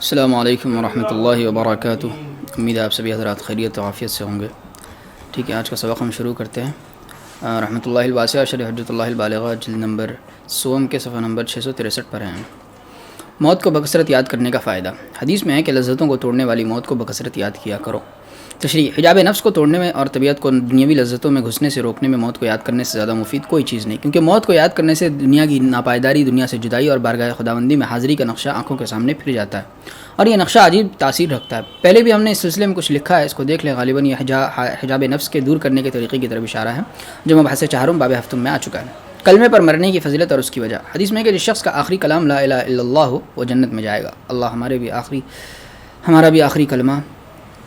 السلام علیکم ورحمۃ اللہ وبرکاتہ۔ امید ہے آپ سبھی حضرات خیریت و عافیت سے ہوں گے۔ ٹھیک ہے، آج کا سبق ہم شروع کرتے ہیں۔ رحمۃ اللہ الواسعہ شرح حجۃ اللہ البالغہ جلد نمبر 100 کے صفحہ نمبر 663 پر ہیں۔ موت کو بکثرت یاد کرنے کا فائدہ۔ حدیث میں ہے کہ لذتوں کو توڑنے والی موت کو بکثرت یاد کیا کرو۔ تشریح: حجاب نفس کو توڑنے میں اور طبیعت کو دنیاوی لذتوں میں گھسنے سے روکنے میں موت کو یاد کرنے سے زیادہ مفید کوئی چیز نہیں، کیونکہ موت کو یاد کرنے سے دنیا کی ناپائیداری، دنیا سے جدائی اور بارگاہ خداوندی میں حاضری کا نقشہ آنکھوں کے سامنے پھر جاتا ہے، اور یہ نقشہ عجیب تاثیر رکھتا ہے۔ پہلے بھی ہم نے اس سلسلے میں کچھ لکھا ہے، اس کو دیکھ لیں۔ غالباً یہ حجاب نفس کے دور کرنے کے طریقے کی طرف اشارہ ہے جو مبحث چہارم باب ہفتم میں آ چکا ہے۔ کلمے پر مرنے کی فضیلت اور اس کی وجہ۔ حدیث میں ہے کہ جس شخص کا آخری کلام لا الہ الا اللہ ہو وہ جنت میں جائے گا۔ اللہ ہمارا بھی آخری کلمہ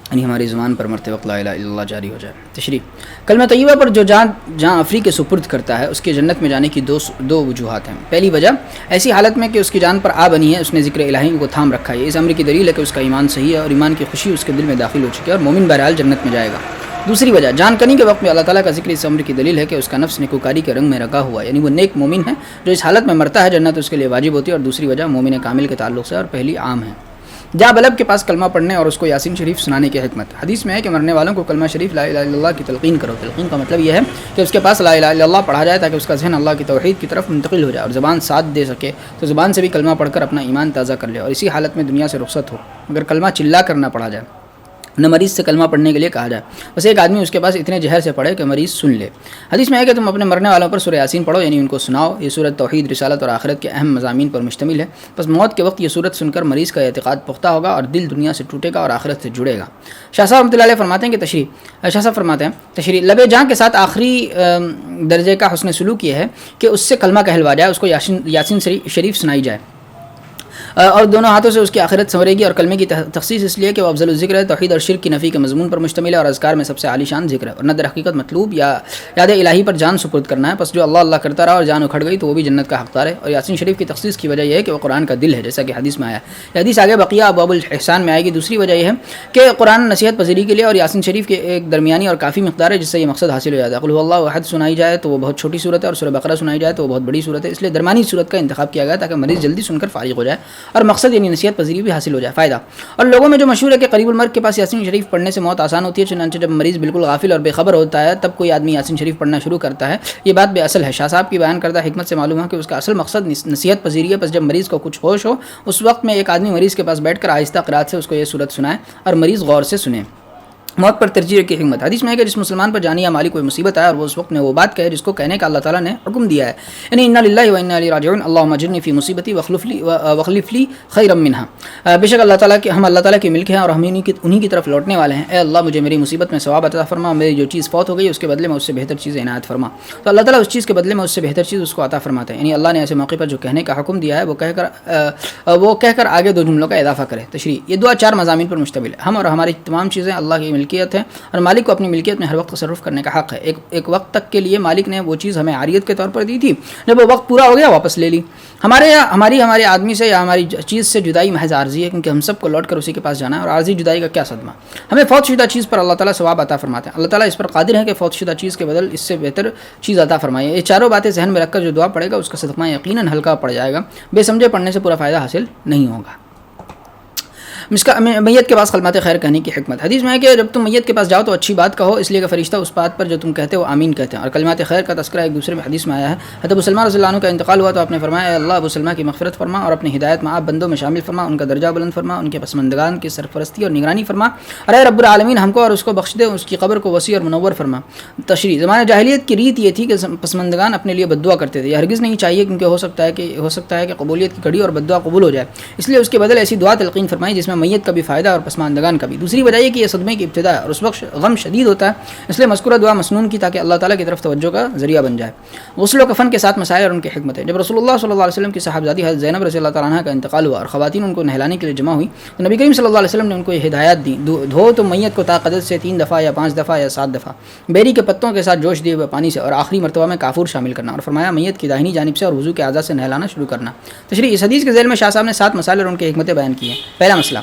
یعنی ہماری زبان پر مرتے وقت لا الہ الا اللہ جاری ہو جائے۔ تشریح: کلمہ طیبہ پر جو جان افری کے سپرد کرتا ہے اس کے جنت میں جانے کی دو وجوہات ہیں۔ پہلی وجہ ایسی حالت میں کہ اس کی جان پر آ بنی ہے، اس نے ذکر الہی کو تھام رکھا ہے، اس امر کی دلیل ہے کہ اس کا ایمان صحیح ہے اور ایمان کی خوشی اس کے دل میں داخل ہو چکی ہے اور مومن بہرحال جنت میں جائے گا۔ دوسری وجہ جان کنی کے وقت میں اللہ تعالیٰ کا ذکر اس امر کی دلیل ہے کہ اس کا نفس نیکوکاری کے رنگ میں رنگا ہوا ہے، یعنی وہ نیک مومن ہے جو اس حالت میں مرتا ہے، جنت اس کے لیے واجب ہوتی ہے۔ اور دوسری وجہ مومن کامل کے تعلق سے اور پہلی عام ہے۔ جا بلب کے پاس کلمہ پڑھنے اور اس کو یاسین شریف سنانے کی حکمت۔ حدیث میں ہے کہ مرنے والوں کو کلمہ شریف لا الہ الا اللہ کی تلقین کرو۔ تلقین کا مطلب یہ ہے کہ اس کے پاس لا الہ الا اللہ پڑھا جائے تاکہ اس کا ذہن اللہ کی توحید کی طرف منتقل ہو جائے اور زبان ساتھ دے سکے تو زبان سے بھی کلمہ پڑھ کر اپنا ایمان تازہ کر لے اور اسی حالت میں دنیا سے رخصت ہو۔ اگر کلمہ چلا کر نہ پڑھا جائے، نہ مریض سے کلمہ پڑھنے کے لیے کہا جائے، بس ایک آدمی اس کے پاس اتنے جہر سے پڑھے کہ مریض سن لے۔ حدیث میں ہے کہ تم اپنے مرنے والوں پر سورہ یاسین پڑھو، یعنی ان کو سناؤ۔ یہ سورت توحید، رسالت اور آخرت کے اہم مضامین پر مشتمل ہے۔ بس موت کے وقت یہ سورت سن کر مریض کا اعتقاد پختہ ہوگا اور دل دنیا سے ٹوٹے گا اور آخرت سے جڑے گا۔ شاہ صاحب رحمۃ اللہ علیہ فرماتے ہیں کہ شاہ صاحب فرماتے ہیں لب جاں کے ساتھ آخری درجے کا حسن سلوک یہ ہے کہ اس سے کلمہ کہلوا جائے، اس کو یاسین شریف سنائی جائے اور دونوں ہاتھوں سے اس کی آخرت سنورے گی۔ اور کلمے کی تخصیص اس لیے کہ وہ افضل الذکر ہے، توحید اور شرک کی نفی کے مضمون پر مشتمل ہے اور اذکار میں سب سے عالی شان ذکر ہے، اور نہ در حقیقت مطلوب یا یاد الہی پر جان سپرد کرنا ہے۔ پس جو اللہ اللہ کرتا رہا اور جان اکھڑ گئی تو وہ بھی جنت کا حقدار ہے۔ اور یاسین شریف کی تخصیص کی وجہ یہ ہے کہ وہ قرآن کا دل ہے، جیسا کہ حدیث میں آیا ہے۔ یہ حدیث آگے بقیہ ابواب الاحسان میں آئے گی۔ دوسری وجہ یہ ہے کہ قرآن نصیحت پذیری کے لیے اور یاسین شریف کے ایک درمیانی اور کافی مقدار ہے جس سے یہ مقصد حاصل ہو جاتا ہے۔ قل هو اللہ احد سنائی جائے تو وہ بہت چھوٹی صورت ہے، اور سورہ بقرہ سنائی جائے تو وہ بہت بڑی صورت ہے، اس لیے درمیانی صورت کا انتخاب کیا گیا تاکہ مریض جلدی سن کر فارغ ہو جائے اور مقصد یعنی نصیحت پذیری بھی حاصل ہو جائے۔ فائدہ: اور لوگوں میں جو مشہور ہے کہ قریب المرگ کے پاس یاسین شریف پڑھنے سے موت آسان ہوتی ہے، چنانچہ جب مریض بالکل غافل اور بے خبر ہوتا ہے تب کوئی آدمی یاسین شریف پڑھنا شروع کرتا ہے۔ یہ بات بے اصل ہے۔ شاہ صاحب کی بیان کردہ حکمت سے معلوم ہے کہ اس کا اصل مقصد نصیحت پذیری ہے۔ پس جب مریض کو کچھ ہوش ہو اس وقت میں ایک آدمی مریض کے پاس بیٹھ کر آہستہ قرات سے اس کو یہ صورت سنائے اور مریض غور سے سنے۔ موت پر ترجیح کی حکمت۔ حدیث میں ہے کہ جس مسلمان پر جانی یا مالی کوئی مصیبت آئے اور وہ اس وقت میں وہ بات کہے جس کو کہنے کا اللہ تعالیٰ نے حکم دیا ہے، یعنی انا للہ و انا الیہ راجعون، اللہم اجرنی فی مصیبتی واخلف لی خیرا منہا۔ بے شک ہم اللہ تعالیٰ کے ملک ہیں اور ہم انہی کی طرف لوٹنے والے ہیں۔ اے اللہ مجھے میری مصیبت میں ثواب عطا فرما، میری جو چیز فوت ہو گئی اس کے بدلے میں اس سے بہتر چیز عنایت فرما۔ تو اللہ تعالیٰ اس چیز کے بدلے میں اس سے بہتر چیز اس کو عطا فرماتے ہیں، یعنی اللہ نے ایسے موقع پر جو کہنے کا حکم دیا ہے وہ کہہ کر آگے دو جملوں کا اضافہ کرے۔ تشریح: یہ دعا 4 مضامین پر مشتمل ہے۔ ہم اور ہماری تمام چیزیں اللہ کی ملکیت ہیں اور مالک کو اپنی ملکیت میں ہر وقت تصرف کرنے کا حق ہے۔ ایک وقت تک کے لیے مالک نے وہ چیز ہمیں عاریت کے طور پر دی تھی، جب وہ وقت پورا ہو گیا واپس لے لی۔ ہمارے آدمی سے یا ہماری چیز سے جدائی محض عارضی ہے، کیونکہ ہم سب کو لوٹ کر اسی کے پاس جانا ہے، اور عارضی جدائی کا کیا صدمہ۔ ہمیں فوت شدہ چیز پر اللہ تعالیٰ ثواب عطا فرماتے ہیں۔ اللہ تعالیٰ اس پر قادر ہے کہ فوت شدہ چیز کے بدل اس سے بہتر چیز عطا فرمائے۔ یہ چاروں باتیں ذہن میں رکھ کر جو دعا پڑے گا اس کا صدقہ یقیناً ہلکا پڑ جائے گا، بے سمجھے پڑھنے سے پورا فائدہ حاصل نہیں ہوگا۔ میت کے پاس کلمات خیر کہنے کی حکمت۔ حدیث میں ہے کہ جب تم میت کے پاس جاؤ تو اچھی بات کہو، اس لیے کہ فرشتہ اس بات پر جو تم کہتے ہو آمین کہتے ہیں، اور کلمات خیر کا تذکرہ ایک دوسرے میں حدیث میں آیا ہے۔ حضرت ابو سلمہ رضی اللہ عنہ کا انتقال ہوا تو آپ نے فرمایا اے اللہ ابو سلمہ کی مغفرت فرما اور اپنی ہدایت میں آپ بندوں میں شامل فرما، ان کا درجہ بلند فرما، ان کے پسماندگان کی سرپرستی اور نگرانی فرما، اور اے رب العالمین ہم کو اور اس کو بخش دے، اس کی قبر کو وسیع اور منور فرما۔ تشریح: زمانہ جاہلیت کی ریت یہ تھی کہ پسماندگان اپنے لیے بد دعا کرتے تھے، یہ ہرگز نہیں چاہیے کیونکہ ہو سکتا ہے کہ قبولیت کی گھڑی اور بد دعا قبول ہو جائے، اس لیے اس کے بدل ایسی دعا تلقین فرمائی جس میں میت کا بھی فائدہ اور پسماندگان کا بھی۔ دوسری وجہ یہ کہ یہ صدمے کی ابتدا ہے اور اس وقت غم شدید ہوتا ہے، اس لیے مذکورہ دعا مسنون کی تاکہ اللہ تعالیٰ کی طرف توجہ کا ذریعہ بن جائے۔ غسل و کفن کے ساتھ مسائل اور ان کی حکمتیں۔ جب رسول اللہ صلی اللہ علیہ وسلم کی صاحبزادی حضرت زینب رضی اللہ تعالیٰ عنہ کا انتقال ہوا اور خواتین ان کو نہلانے کے لیے جمع ہوئی تو نبی کریم صلی اللہ علیہ وسلم نے ان کو یہ ہدایت دی، دھو تو میت کو طاقت سے 3 دفعہ یا 5 دفعہ یا 7 دفعہ بیری کے پتوں کے ساتھ جوش دیے ہوئے پانی سے، اور آخری مرتبہ میں کافور شامل کرنا، اور فرمایا میت کی داہنی جانب سے اور وضو کے اعضاء سے نہلانا شروع کرنا۔ تشریح: اس حدیث کے ذیل میں شاہ صاحب نے 7 مسائل اور ان کی حکمتیں بیان کی ہیں۔ پہلا مسئلہ،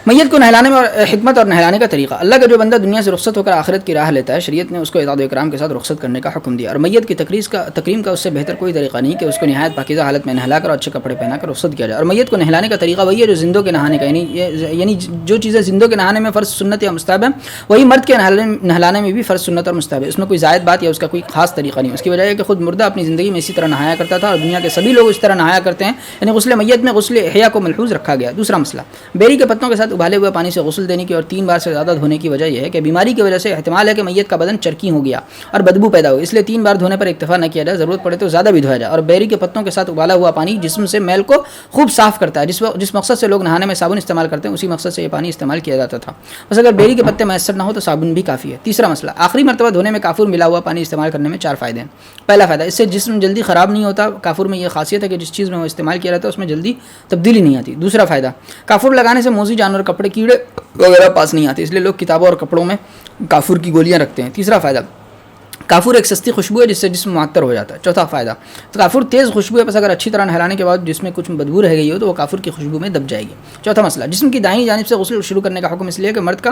میت کو نہلانے میں اور حکمت اور نہلانے کا طریقہ. اللہ کا جو بندہ دنیا سے رخصت ہو کر آخرت کی راہ لیتا ہے، شریعت نے اس کو اعزاز و اکرام کے ساتھ رخصت کرنے کا حکم دیا، اور میت کی تکریم کا اس سے بہتر کوئی طریقہ نہیں کہ اس کو نہایت پاکیزہ حالت میں نہلا کر اور اچھے کپڑے پہنا کر رخصت کیا جائے. اور میت کو نہلانے کا طریقہ وہی ہے جو زندوں کے نہانے کا، یعنی جو چیزیں زندوں کے نہانے میں فرض سنت یا مستحب ہے، وہی مرد کے نہلانے میں بھی فرض سنت اور مستحب ہے. اس میں کوئی زائد بات یا اس کا کوئی خاص طریقہ نہیں. اس کی وجہ ہے کہ خود مردہ اپنی زندگی میں اسی طرح نہایا کرتا تھا، اور دنیا کے سبھی لوگ اس طرح نہایا کرتے ہیں، یعنی غسل میت میں غسل احیا کو ملحوظ رکھا گیا. دوسرا مسئلہ، بیری کے پتوں کے ساتھ ابالے ہوئے پانی سے غسل دینے کی اور 3 بار سے زیادہ دھونے کی وجہ یہ ہے کہ بیماری کی وجہ سے احتمال ہے کہ میت کا بدن چرکی ہو گیا اور بدبو پیدا ہو، اس لیے 3 بار دھونے پر اکتفا نہ کیا جائے، ضرورت پڑے تو زیادہ بھی دھویا جائے. اور بیری کے پتوں کے ساتھ ابالا ہوا پانی جسم سے میل کو خوب صاف کرتا ہے. جس مقصد سے لوگ نہانے میں صابن استعمال کرتے ہیں، اسی مقصد سے یہ پانی استعمال کیا جاتا تھا. بس اگر بیری کے پتے میسر نہ ہو تو صابن بھی کافی ہے. تیسرا مسئلہ، آخری مرتبہ دھونے میں کافور ملا ہوا پانی استعمال کرنے میں 4 فائدے ہیں. پہلا فائدہ، اس سے جسم جلدی خراب نہیں ہوتا. کافور میں یہ خاصیت ہے کہ جس چیز میں وہ استعمال کیا جاتا ہے اس میں جلدی تبدیلی نہیں آتی. دوسرا فائدہ، کافور لگانے سے موذی جانور، کپڑے، کیڑے وغیرہ پاس نہیں آتے، اس لیے لوگ کتابوں اور کپڑوں میں کافور کی گولیاں رکھتے ہیں. تیسرا فائدہ، کافور ایک سستی خوشبو ہے جس سے جسم معطر ہو جاتا ہے. چوتھا فائدہ، کافور تیز خوشبو ہے، بس اگر اچھی طرح نہلانے کے بعد جس میں کچھ بدبو رہ گئی ہو تو وہ کافور کی خوشبو میں دب جائے گی. چوتھا مسئلہ، جسم کی دائیں جانب سے غسل شروع کرنے کا حکم اس لیے کہ مرد کا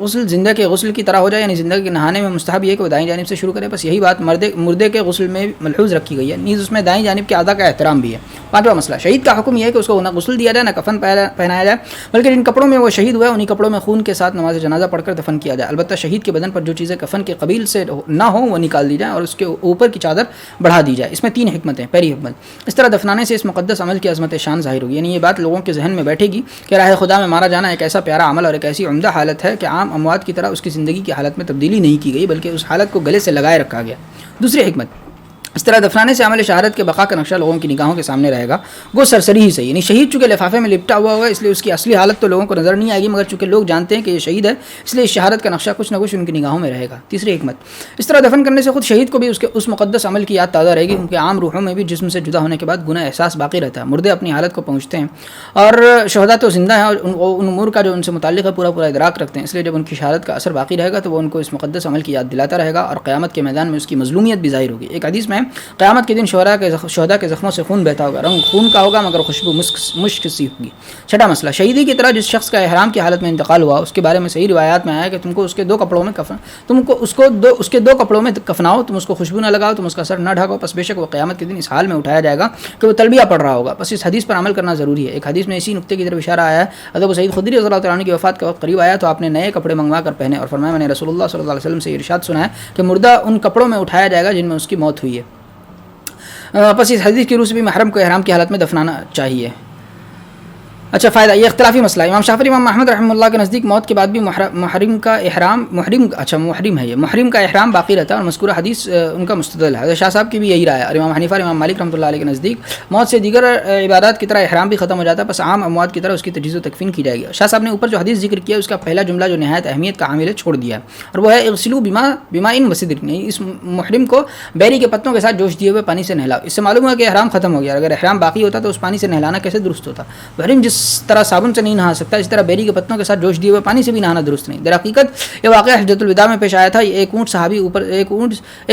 غسل زندہ کے غسل کی طرح ہو جائے، یعنی زندہ کے نہانے میں مستحب یہ ہے کہ وہ دائیں جانب سے شروع کرے. بس یہی بات مردے کے غسل میں ملحوظ رکھی گئی ہے، نیز اس میں دائیں جانب کے اعضاء کا احترام بھی ہے. پانچواں مسئلہ، شہید کا حکم یہ ہے کہ اس کو نہ غسل دیا جائے نہ کفن پہنایا جائے، بلکہ جن کپڑوں میں وہ شہید ہوا ہے انہی کپڑوں میں خون کے ساتھ نماز جنازہ پڑھ کر دفن کیا جائے. البتہ شہید کے بدن پر جو چیزیں کفن کے قبیل سے نہ ہوں وہ نکال دی جائیں اور اس کے اوپر کی چادر بڑھا دی جائے. اس میں 3 حکمتیں. پہلی حکمت، اس طرح دفنانے سے اس مقدس عمل کی عظمت شان ظاہر ہوگی، یعنی یہ بات لوگوں کے ذہن میں بیٹھے گی کہ راہ خدا میں مارا جانا ایک ایسا پیارا عمل اور ایک ایسی عمدہ حالت ہے کہ عام اموات کی طرح اس کی زندگی کی حالت میں تبدیلی نہیں کی گئی، بلکہ اس حالت کو گلے سے لگائے رکھا گیا. دوسری حکمت، اس طرح دفنانے سے عمل شہادت کے بقا کا نقشہ لوگوں کی نگاہوں کے سامنے رہے گا. وہ سرسری ہی صحیح، یعنی شہید چونکہ لفافے میں لپٹا ہوا ہوگا اس لیے اس کی اصلی حالت تو لوگوں کو نظر نہیں آئے گی، مگر چونکہ لوگ جانتے ہیں کہ یہ شہید ہے اس لیے اس شہادت کا نقشہ کچھ نہ کچھ ان کی نگاہوں میں رہے گا. تیسری حکمت، اس طرح دفن کرنے سے خود شہید کو بھی اس مقدس عمل کی یاد تازہ رہے گی، کیونکہ عام روحوں میں بھی جسم سے جدا ہونے کے بعد گناہ احساس باقی رہتا ہے. مردے اپنی حالت کو پہنچتے ہیں اور شہداء تو زندہ ہیں اور ان امور کا جو ان سے متعلق ہے پورا ادراک رکھتے ہیں، اس لیے جب ان کی شہادت کا اثر باقی رہے گا تو وہ ان کو اس مقدس عمل کی یاد دلاتا رہے گا اور قیامت کے میدان میں اس کی مظلومیت بھی ظاہر ہوگی. ایک حدیث میں قیامت کے دن شہداء کے زخموں سے خون بہتا ہوگا، رنگ خون کا ہوگا مگر خوشبو مشک سی ہوگی. چھٹا مسئلہ، شہیدی کی طرح جس شخص کا احرام کی حالت میں انتقال ہوا اس کے بارے میں صحیح روایات میں آیا کہ تم کو اس کے 2 کپڑوں میں کفناؤ، تم اس کو خوشبو نہ لگاؤ، تم اس کا سر نہ ڈھکو، پس بے شک وہ قیامت کے دن اس حال میں اٹھایا جائے گا کہ وہ تلبیہ پڑھ رہا ہوگا. پس اس حدیث پر عمل کرنا ضروری ہے. ایک حدیث میں اسی نقطے کی طرف اشارہ آیا ہے. حضرت سعید خدری رضی اللہ تعالیٰ عنہ کی وفات کا وقت قریب آیا تو آپ نے نئے کپڑے منگوا کر پہنے اور فرمایا میں نے رسول اللہ صلی اللہ علیہ وسلم سے ارشاد سنا ہے کہ مردہ ان کپڑوں میں اٹھایا جائے گا جن میں اس کی موت ہوئی ہے. پس اس حدیث کی روح سے بھی محرم کو احرام کی حالت میں دفنانا چاہیے. اچھا فائدہ، یہ اختلافی مسئلہ. امام شافعی امام احمد رحمہ اللہ کے نزدیک موت کے بعد بھی محرم کا احرام باقی رہتا ہے اور مذکورہ حدیث ان کا مستدل ہے. شاہ صاحب کی بھی یہی رائے ہے اور امام حنیفہ اور امام مالک رحمۃ اللہ علیہ کے نزدیک موت سے دیگر عبادات کی طرح احرام بھی ختم ہو جاتا ہے، بس عام اموات کی طرح اس کی تجہیز و تکفین کی جائے گی. شاہ صاحب نے اوپر جو حدیث ذکر کیا اس کا پہلا جملہ جو نہایت اہمیت کا حامل ہے چھوڑ دیا ہے اور وہ ہے اغسلوا بماء وسدر، اس محرم کو بیری کے پتوں کے ساتھ جوش دیے ہوئے پانی سے نہلاؤ. اس سے معلوم ہوا کہ احرام ختم ہو گیا. اگر احرام باقی ہوتا تو اس پانی سے نہلانا کیسے درست ہوتا؟ محرم جس طرح صابن نہیں نہا سکتا اس طرح بیری کے پتوں کے ساتھ جوش دیے ہوئے پانی سے بھی نہانا درست نہیں. در حقیقت یہ واقعہ حجۃ الوداع میں پیش آیا تھا. ایک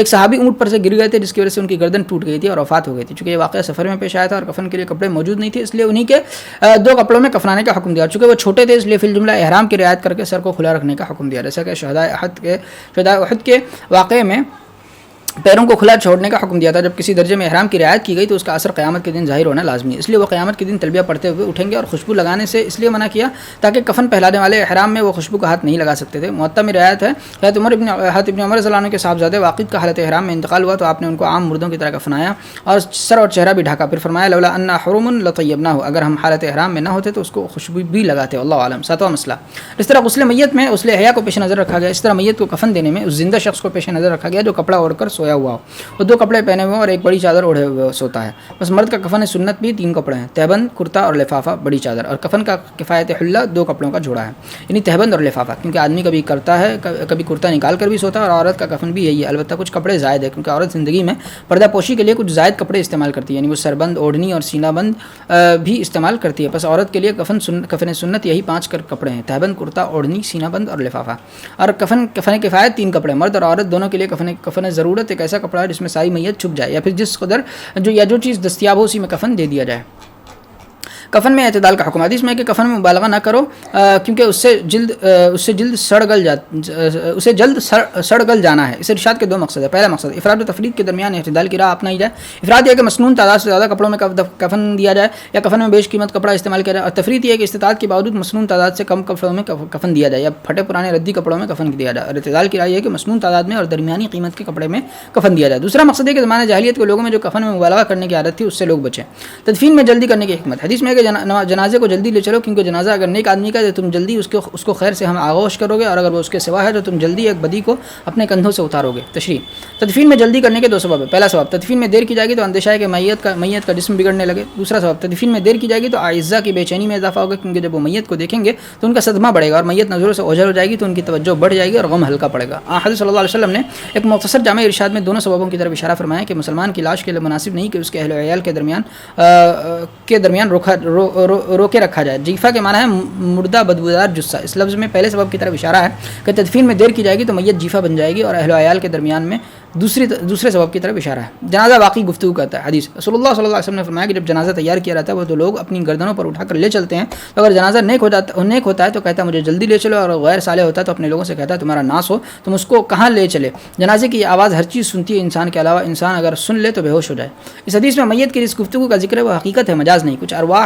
صحابی اونٹ پر سے گر گئے تھے جس کی وجہ سے ان کی گردن ٹوٹ گئی تھی اور وفات ہو گئی تھی. چونکہ یہ واقعہ سفر میں پیش آیا تھا اور کفن کے لیے کپڑے موجود نہیں تھے اس لیے انہی کے 2 کپڑوں میں کفنانے کا حکم دیا. چونکہ وہ چھوٹے تھے اس لیے فی الجملہ احرام کی رعایت کر کے سر کو کھلا رکھنے کا حکم دیا. جیسا کہ شہداء احد کے واقعے میں پیروں کو کھلا چھوڑنے کا حکم دیا تھا. جب کسی درجے میں احرام کی رعایت کی گئی تو اس کا اثر قیامت کے دن ظاہر ہونا لازمی ہے، اس لیے وہ قیامت کے دن تلبیہ پڑھتے ہوئے اٹھیں گے. اور خوشبو لگانے سے اس لیے منع کیا تاکہ کفن پہلانے والے احرام میں وہ خوشبو کا ہاتھ نہیں لگا سکتے تھے. موطا میں رعایت ہے حضرت ابن عمر رضی اللہ عنہ کے صاحبزادے واقد کا حالت احرام میں انتقال ہوا تو آپ نے ان کو عام مردوں کی طرح کفنایا اور سر اور چہرہ بھی ڈھکا. پھر فرمایا لولا ان حرم لطیبناہ، اگر ہم حالت احرام میں نہ ہوتے تو اس کو خوشبو بھی لگاتے. اللہ عالم. 7واں مسئلہ، اس طرح غسل میت میں غسل احیا کو پیش نظر رکھا گیا. اس طرح میت کو کفن دینے میں اس زندہ شخص کو پیش نظر رکھا گیا جو کپڑا اوڑھ کر سویا ہوا ہو، 2 کپڑے پہنے ہوئے اور ایک بڑی چادر اوڑھے ہوئے سوتا ہے. بس مرد کا کفن سنت بھی 3 کپڑے ہیں، تہبند، کرتا اور لفافہ، بڑی چادر. اور کفن کا کفایت حلہ 2 کپڑوں کا جوڑا ہے، یعنی تہبند اور لفافہ، کیونکہ آدمی کبھی کرتا ہے کبھی کرتا نکال کر بھی سوتا ہے. اور عورت کا کفن بھی یہی ہے، البتہ کچھ کپڑے زائد ہے کیونکہ عورت زندگی میں پردہ پوشی کے لیے کچھ زائد کپڑے استعمال کرتی ہے، یعنی وہ سربند، اوڑھنی اور سینہ بند بھی استعمال کرتی ہے. بس عورت کے لیے کفن سنت یہی 5 کپڑے ہیں، تہبند، کرتا، اوڑھنی، سینہ بند اور لفافہ. اور کفن کفایت 3 کپڑے. مرد اور عورت دونوں کے لیے کفن ضرورت ایک ایسا کپڑا ہے جس میں ساری میت چھپ جائے یا پھر جس قدر جو چیز دستیاب ہو اسی میں کفن دے دیا جائے. کفن میں اعتدال کا حکم، حدیث میں ہے کہ کفن میں مبالغہ نہ کرو کیونکہ اس سے جلد سڑ گل جانا ہے۔ اس ارشاد کے دو مقصد ہے۔ پہلا مقصد افراد و تفرید کے درمیان اعتدال کی راہ اپنائی جائے۔ افراد یہ کہ مسنون تعداد سے زیادہ کپڑوں میں کفن دیا جائے یا کفن میں بیش قیمت کپڑا استعمال کیا جائے، اور تفرید یہ ہے کہ استطاعت کے باوجود مسنون تعداد سے کم کپڑوں میں کفن دیا جائے یا پھٹے پرانے ردی کپڑوں میں کفن دیا جائے، اور اعتدال کی راہ یہ ہے کہ مسنون تعداد میں اور درمیانی قیمت کے کپڑے میں کفن دیا جائے۔ دوسرا مقصد ہے کہ زمانہ جاہلیت کے لوگوں میں جو کفن میں مبالغہ کرنے کی عادت تھی اس سے لوگ بچیں۔ تدفین میں جلدی کرنے کی حکمت، حدیث میں ہے کہ جنازے کو جلدی لے چلو کیونکہ جنازہ اگر نیک آدمی کا ہے تو تم جلدی اس کو خیر سے ہم آغوش کرو گے، اور اگر وہ اس کے سوا ہے تو تم جلدی ایک بدی کو اپنے کندھوں سے اتارو گے۔ تشریح، تدفین میں جلدی کرنے کے دو سبب ہیں۔ پہلا سبب، تدفین میں دیر کی جائے گی تو اندیشہ ہے کہ میت کا جسم بگڑنے لگے۔ دوسرا سبب، تدفین میں دیر کی جائے گی تو اعزاء کی بے چینی میں اضافہ ہوگا کیونکہ جب وہ میت کو دیکھیں گے تو ان کا صدمہ بڑھے گا اور میت نظروں سے اوجھل ہو جائے گی تو ان کی توجہ بڑھ جائے گی اور غم ہلکا پڑے گا۔ حضرت صلی اللہ علیہ وسلم نے ایک مختصر جامع ارشاد میں دونوں سببوں کی طرف اشارہ فرمایا کہ مسلمان کی لاش کے لیے مناسب نہیں کہ اس کے اہل و عیال کے درمیان روکے رکھا جائے۔ جیفا کے معنی ہے مردہ بدبودار جثہ۔ اس لفظ میں پہلے سبب کی طرف اشارہ ہے کہ تدفین میں دیر کی جائے گی تو میت جیفا بن جائے گی، اور اہل و عیال کے درمیان میں دوسرے سبب کی طرف اشارہ ہے۔ جنازہ واقعی گفتگو کرتا ہے۔ حدیث رسول اللہ صلی اللہ علیہ وسلم نے فرمایا کہ جب جنازہ تیار کیا رہتا ہے وہ تو لوگ اپنی گردنوں پر اٹھا کر لے چلتے ہیں، تو اگر جنازہ نیک ہوتا ہے تو کہتا ہے مجھے جلدی لے چلو، اور غیر صالح ہوتا ہے تو اپنے لوگوں سے کہتا ہے تمہارا ناس ہو، تم اس کو کہاں لے چلے۔ جنازے کی آواز ہر چیز سنتی ہے انسان کے علاوہ، انسان اگر سن لے تو بے ہوش ہو جائے۔ اس حدیث میں میت کی جس گفتگو کا ذکر ہے وہ حقیقت ہے، مجاز نہیں۔ کچھ ارواح،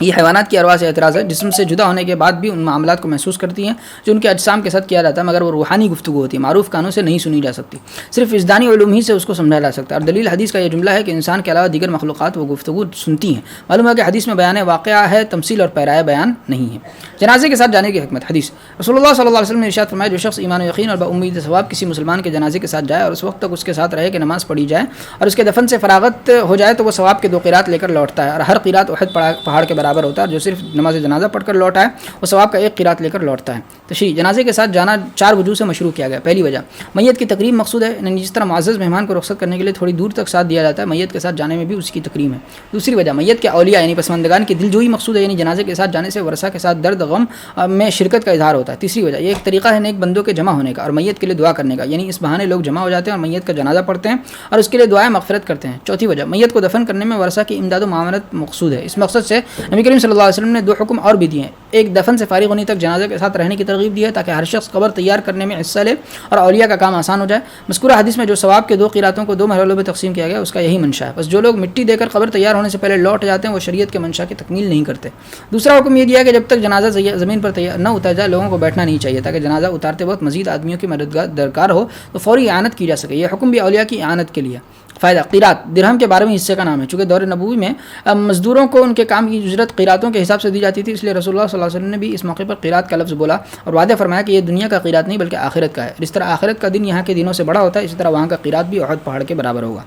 یہ حیوانات کی ارواح سے اعتراض ہے، جسم سے جدا ہونے کے بعد بھی ان معاملات کو محسوس کرتی ہیں جو ان کے اجسام کے ساتھ کیا جاتا ہے، مگر وہ روحانی گفتگو ہوتی ہے، معروف کانوں سے نہیں سنی جا سکتی، صرف وجدانی علوم ہی سے اس کو سمجھا جا سکتا ہے۔ اور دلیل حدیث کا یہ جملہ ہے کہ انسان کے علاوہ دیگر مخلوقات وہ گفتگو سنتی ہیں۔ معلوم ہے کہ حدیث میں بیان واقعہ ہے، تمثیل اور پیرائے بیان نہیں ہے۔ جنازے کے ساتھ جانے کی حکمت، حدیث رسول اللہ صلی اللہ علیہ وسلم نے ارشاد فرمایا جو شخص ایمان و یقین اور بامید ثواب کسی مسلمان کے جنازے کے ساتھ جائے اور اس وقت تک اس کے ساتھ رہے کہ نماز پڑھی جائے اور اس کے دفن سے فراغت ہو جائے تو وہ ثواب کے 2 قرات لے کر لوٹتا ہے، اور ہر قرات احد پہاڑ کے برابر ہوتا ہے، اور جو صرف نماز جنازہ پڑھ کر لوٹا ہے وہ ثواب کا 1 قرات لے کر لوٹتا ہے۔ تشریح، جنازے کے ساتھ جانا 4 وجوہ سے مشروع کیا گیا۔ پہلی وجہ میت کی تکریم مقصود ہے، یعنی جس طرح معزز مہمان کو رخصت کرنے کے لیے تھوڑی دور تک ساتھ دیا جاتا ہے، میت کے ساتھ جانے میں بھی اس کی تکریم ہے۔ دوسری وجہ میت کے اولیاء یعنی پسماندگان کی دلجوئی مقصود ہے، یعنی جنازے کے ساتھ جانے سے ورثہ کے ساتھ درد غم میں شرکت کا اظہار ہوتا ہے۔ تیسری وجہ، یہ ایک طریقہ ہے نیک بندوں کے جمع ہونے کا اور میت کے لیے دعا کرنے کا، یعنی اس بہانے لوگ جمع ہو جاتے ہیں اور میت کا جنازہ پڑھتے ہیں اور اس کے لیے دعائیں مغفرت کرتے ہیں۔ چوتھی وجہ، میت کو دفن کرنے میں ورثہ کی امداد و معاونت مقصود ہے، اس مقصد سے نبی کریم صلی اللہ علیہ وسلم نے 2 حکم اور بھی دیے ہیں۔ ایک، دفن سے فارغ ہونے تک جنازے کے ساتھ رہنے کی ترغیب دی ہے تاکہ ہر شخص قبر تیار کرنے میں حصہ لے اور اولیاء کا کام آسان ہو جائے۔ مذکورہ حدیث میں جو ثواب کے 2 قراتوں کو 2 مرحلوں میں تقسیم کیا گیا اس کا یہی منشا ہے، بس جو لوگ مٹی دے کر قبر تیار ہونے سے پہلے لوٹ جاتے ہیں وہ شریعت کے منشا کی تکمیل نہیں کرتے۔ دوسرا حکم یہ دیا کہ جب تک جنازہ زمین پر تیار نہ اتار جائے لوگوں کو بیٹھنا نہیں چاہیے تاکہ جنازہ اتارتے وقت مزید آدمیوں کی مدد درکار ہو تو فوری اعانت کی جا سکے۔ یہ حکم بھی اولیاء کی اعانت کے لیے۔ فائدہ، قیرات درہم کے 12ویں حصے کا نام ہے، چونکہ دور نبوی میں مزدوروں کو ان کے کام کی اجرت قیراتوں کے حساب سے دی جاتی تھی، اس لیے رسول اللہ صلی اللہ علیہ وسلم نے بھی اس موقع پر قیرات کا لفظ بولا اور وعدہ فرمایا کہ یہ دنیا کا قیرات نہیں بلکہ آخرت کا ہے۔ جس طرح آخرت کا دن یہاں کے دنوں سے بڑا ہوتا ہے اسی طرح وہاں کا قیرات بھی احد پہاڑ کے برابر ہوگا۔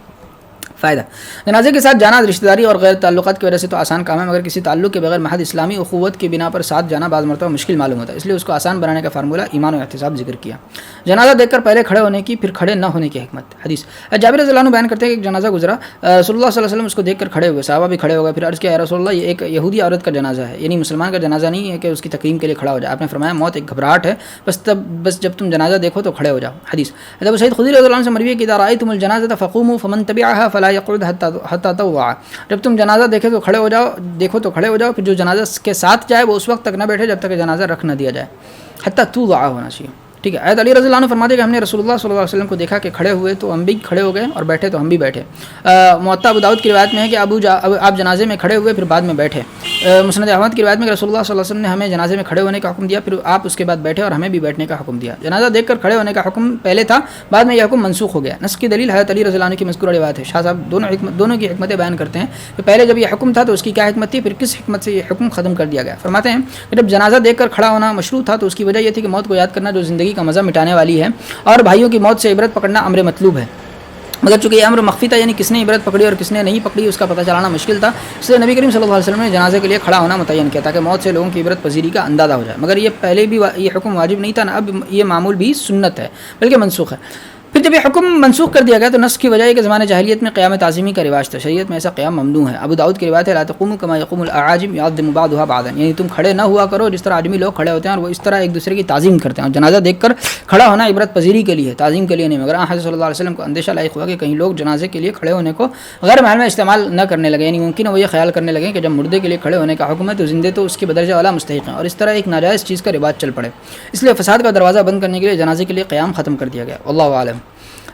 فائدہ، جنازے کے ساتھ جانا رشتہ داری اور غیر تعلقات کی وجہ سے تو آسان کام ہے، مگر کسی تعلق کے بغیر محض اسلامی اخوت کی بنا پر ساتھ جانا بعض مرتبہ مشکل معلوم ہوتا ہے، اس لیے اس کو آسان بنانے کا فارمولہ ایمان و احتساب ذکر کیا۔ جنازہ دیکھ کر پہلے کھڑے ہونے کی پھر کھڑے نہ ہونے کی حکمت، حدیث جابر رضی اللہ عنہ بیان کرتے ہیں کہ ایک جنازہ گزرا، رسول اللہ صلی اللہ علیہ وسلم اس کو دیکھ کر کھڑے ہوئے، صحابہ بھی کھڑے ہو گئے، پھر عرض کیا یا رسول اللہ یہ ایک یہودی عورت کا جنازہ ہے، یعنی مسلمان کا جنازہ نہیں ہے کہ اس کی تکریم کے لیے کھڑا ہو جائے۔ آپ نے فرمایا موت ایک گھبراہٹ ہے، بس جب تم جنازہ دیکھو تو کھڑے ہو جاؤ۔ حدیث ابو سعید خدری رضی اللہ عنہ سے مروی ہے کہ اذا رأیتم الجنازۃ فقوموا فمن تبعها فلا يقعد حتى تطوع، جب تم جنازہ دیکھو تو کھڑے ہو جاؤ، پھر جو جنازہ کے ساتھ جائے وہ اس وقت تک نہ بیٹھے جب تک کہ جنازہ رکھ نہ دیا جائے، حتی توضع ہونا چاہیے۔ ٹھیک ہے، حضرت علی رضی اللہ عنہ فرماتے ہیں کہ ہم نے رسول اللہ صلی اللہ علیہ وسلم کو دیکھا کہ کھڑے ہوئے تو ہم بھی کھڑے ہو گئے اور بیٹھے تو ہم بھی بیٹھے۔ موطا ابو داؤد کی روایت میں ہے کہ آپ جنازے میں کھڑے ہوئے پھر بعد میں بیٹھے۔ مسند احمد کی روایت میں کہ رسول اللہ صلی اللہ علیہ وسلم نے ہمیں جنازے میں کھڑے ہونے کا حکم دیا، پھر آپ اس کے بعد بیٹھے اور ہمیں بھی بیٹھنے کا حکم دیا۔ جنازہ دیکھ کر کھڑے ہونے کا حکم پہلے تھا، بعد میں یہ حکم منسوخ ہو گیا۔ نص کی دلیل حضرت علی رضی اللہ عنہ کی مذکورہ روایت ہے۔ شاہ صاحب دونوں کی حکمتیں بیان کرتے ہیں کہ پہلے جب یہ حکم تھا تو اس کی کیا حکمت تھی، پھر کس حکمت سے یہ حکم ختم کر دیا گیا۔ فرماتے ہیں کہ جب جنازہ دیکھ کر کھڑا ہونا مشروع تھا تو اس کی وجہ یہ تھی کہ موت کو یاد کرنا جو زندگی کا مزہ مٹانے والی ہے اور بھائیوں کی موت سے عبرت پکڑنا امر مطلوب ہے، مگر چونکہ یہ امر مخفی تھا، یعنی کس نے عبرت پکڑی اور کس نے نہیں پکڑی اس کا پتہ چلانا مشکل تھا، اس لیے نبی کریم صلی اللہ علیہ وسلم نے جنازے کے لیے کھڑا ہونا متعین کیا تاکہ موت سے لوگوں کی عبرت پذیری کا اندازہ ہو جائے، مگر یہ پہلے بھی یہ حکم واجب نہیں تھا، اب یہ معمول بھی سنت ہے بلکہ منسوخ ہے۔ پھر جب یہ حکم منسوخ کر دیا گیا تو نسخ کی وجہ ہے کہ زمانے جاہلیت میں قیام تعظیمی کا رواج تھا، شریعت میں ایسا قیام ممنوع ہے۔ ابو داؤد کی روایت ہے لا تقوموا کما یقوم الاعاجم يعظم بعضها بعضا، یعنی تم کھڑے نہ ہوا کرو جس طرح عجمی لوگ کھڑے ہوتے ہیں اور وہ اس طرح ایک دوسرے کی تعظیم کرتے ہیں، اور جنازہ دیکھ کر کھڑا ہونا عبرت پذیری کے لیے، تعظیم کے لیے نہیں، مگر حضرت صلی اللہ علیہ وسلم کو اندیشہ لاحق ہوا کہ کہیں لوگ جنازے کے لیے کھڑے ہونے کو غیر محل میں استعمال نہ کرنے لگے، یعنی ممکن ہے وہ یہ خیال کرنے لگے کہ جب مردے کے لیے کھڑے ہونے کا حکم ہے تو زندے تو اس کے بدرجہ والا مستحق ہیں، اور اس طرح ایک ناجائز چیز کا رواج چل پڑے، اس لیے فساد کا دروازہ بند کرنے کے لیے جنازے کے لیے قیام ختم کر دیا گیا۔ واللہ اعلم۔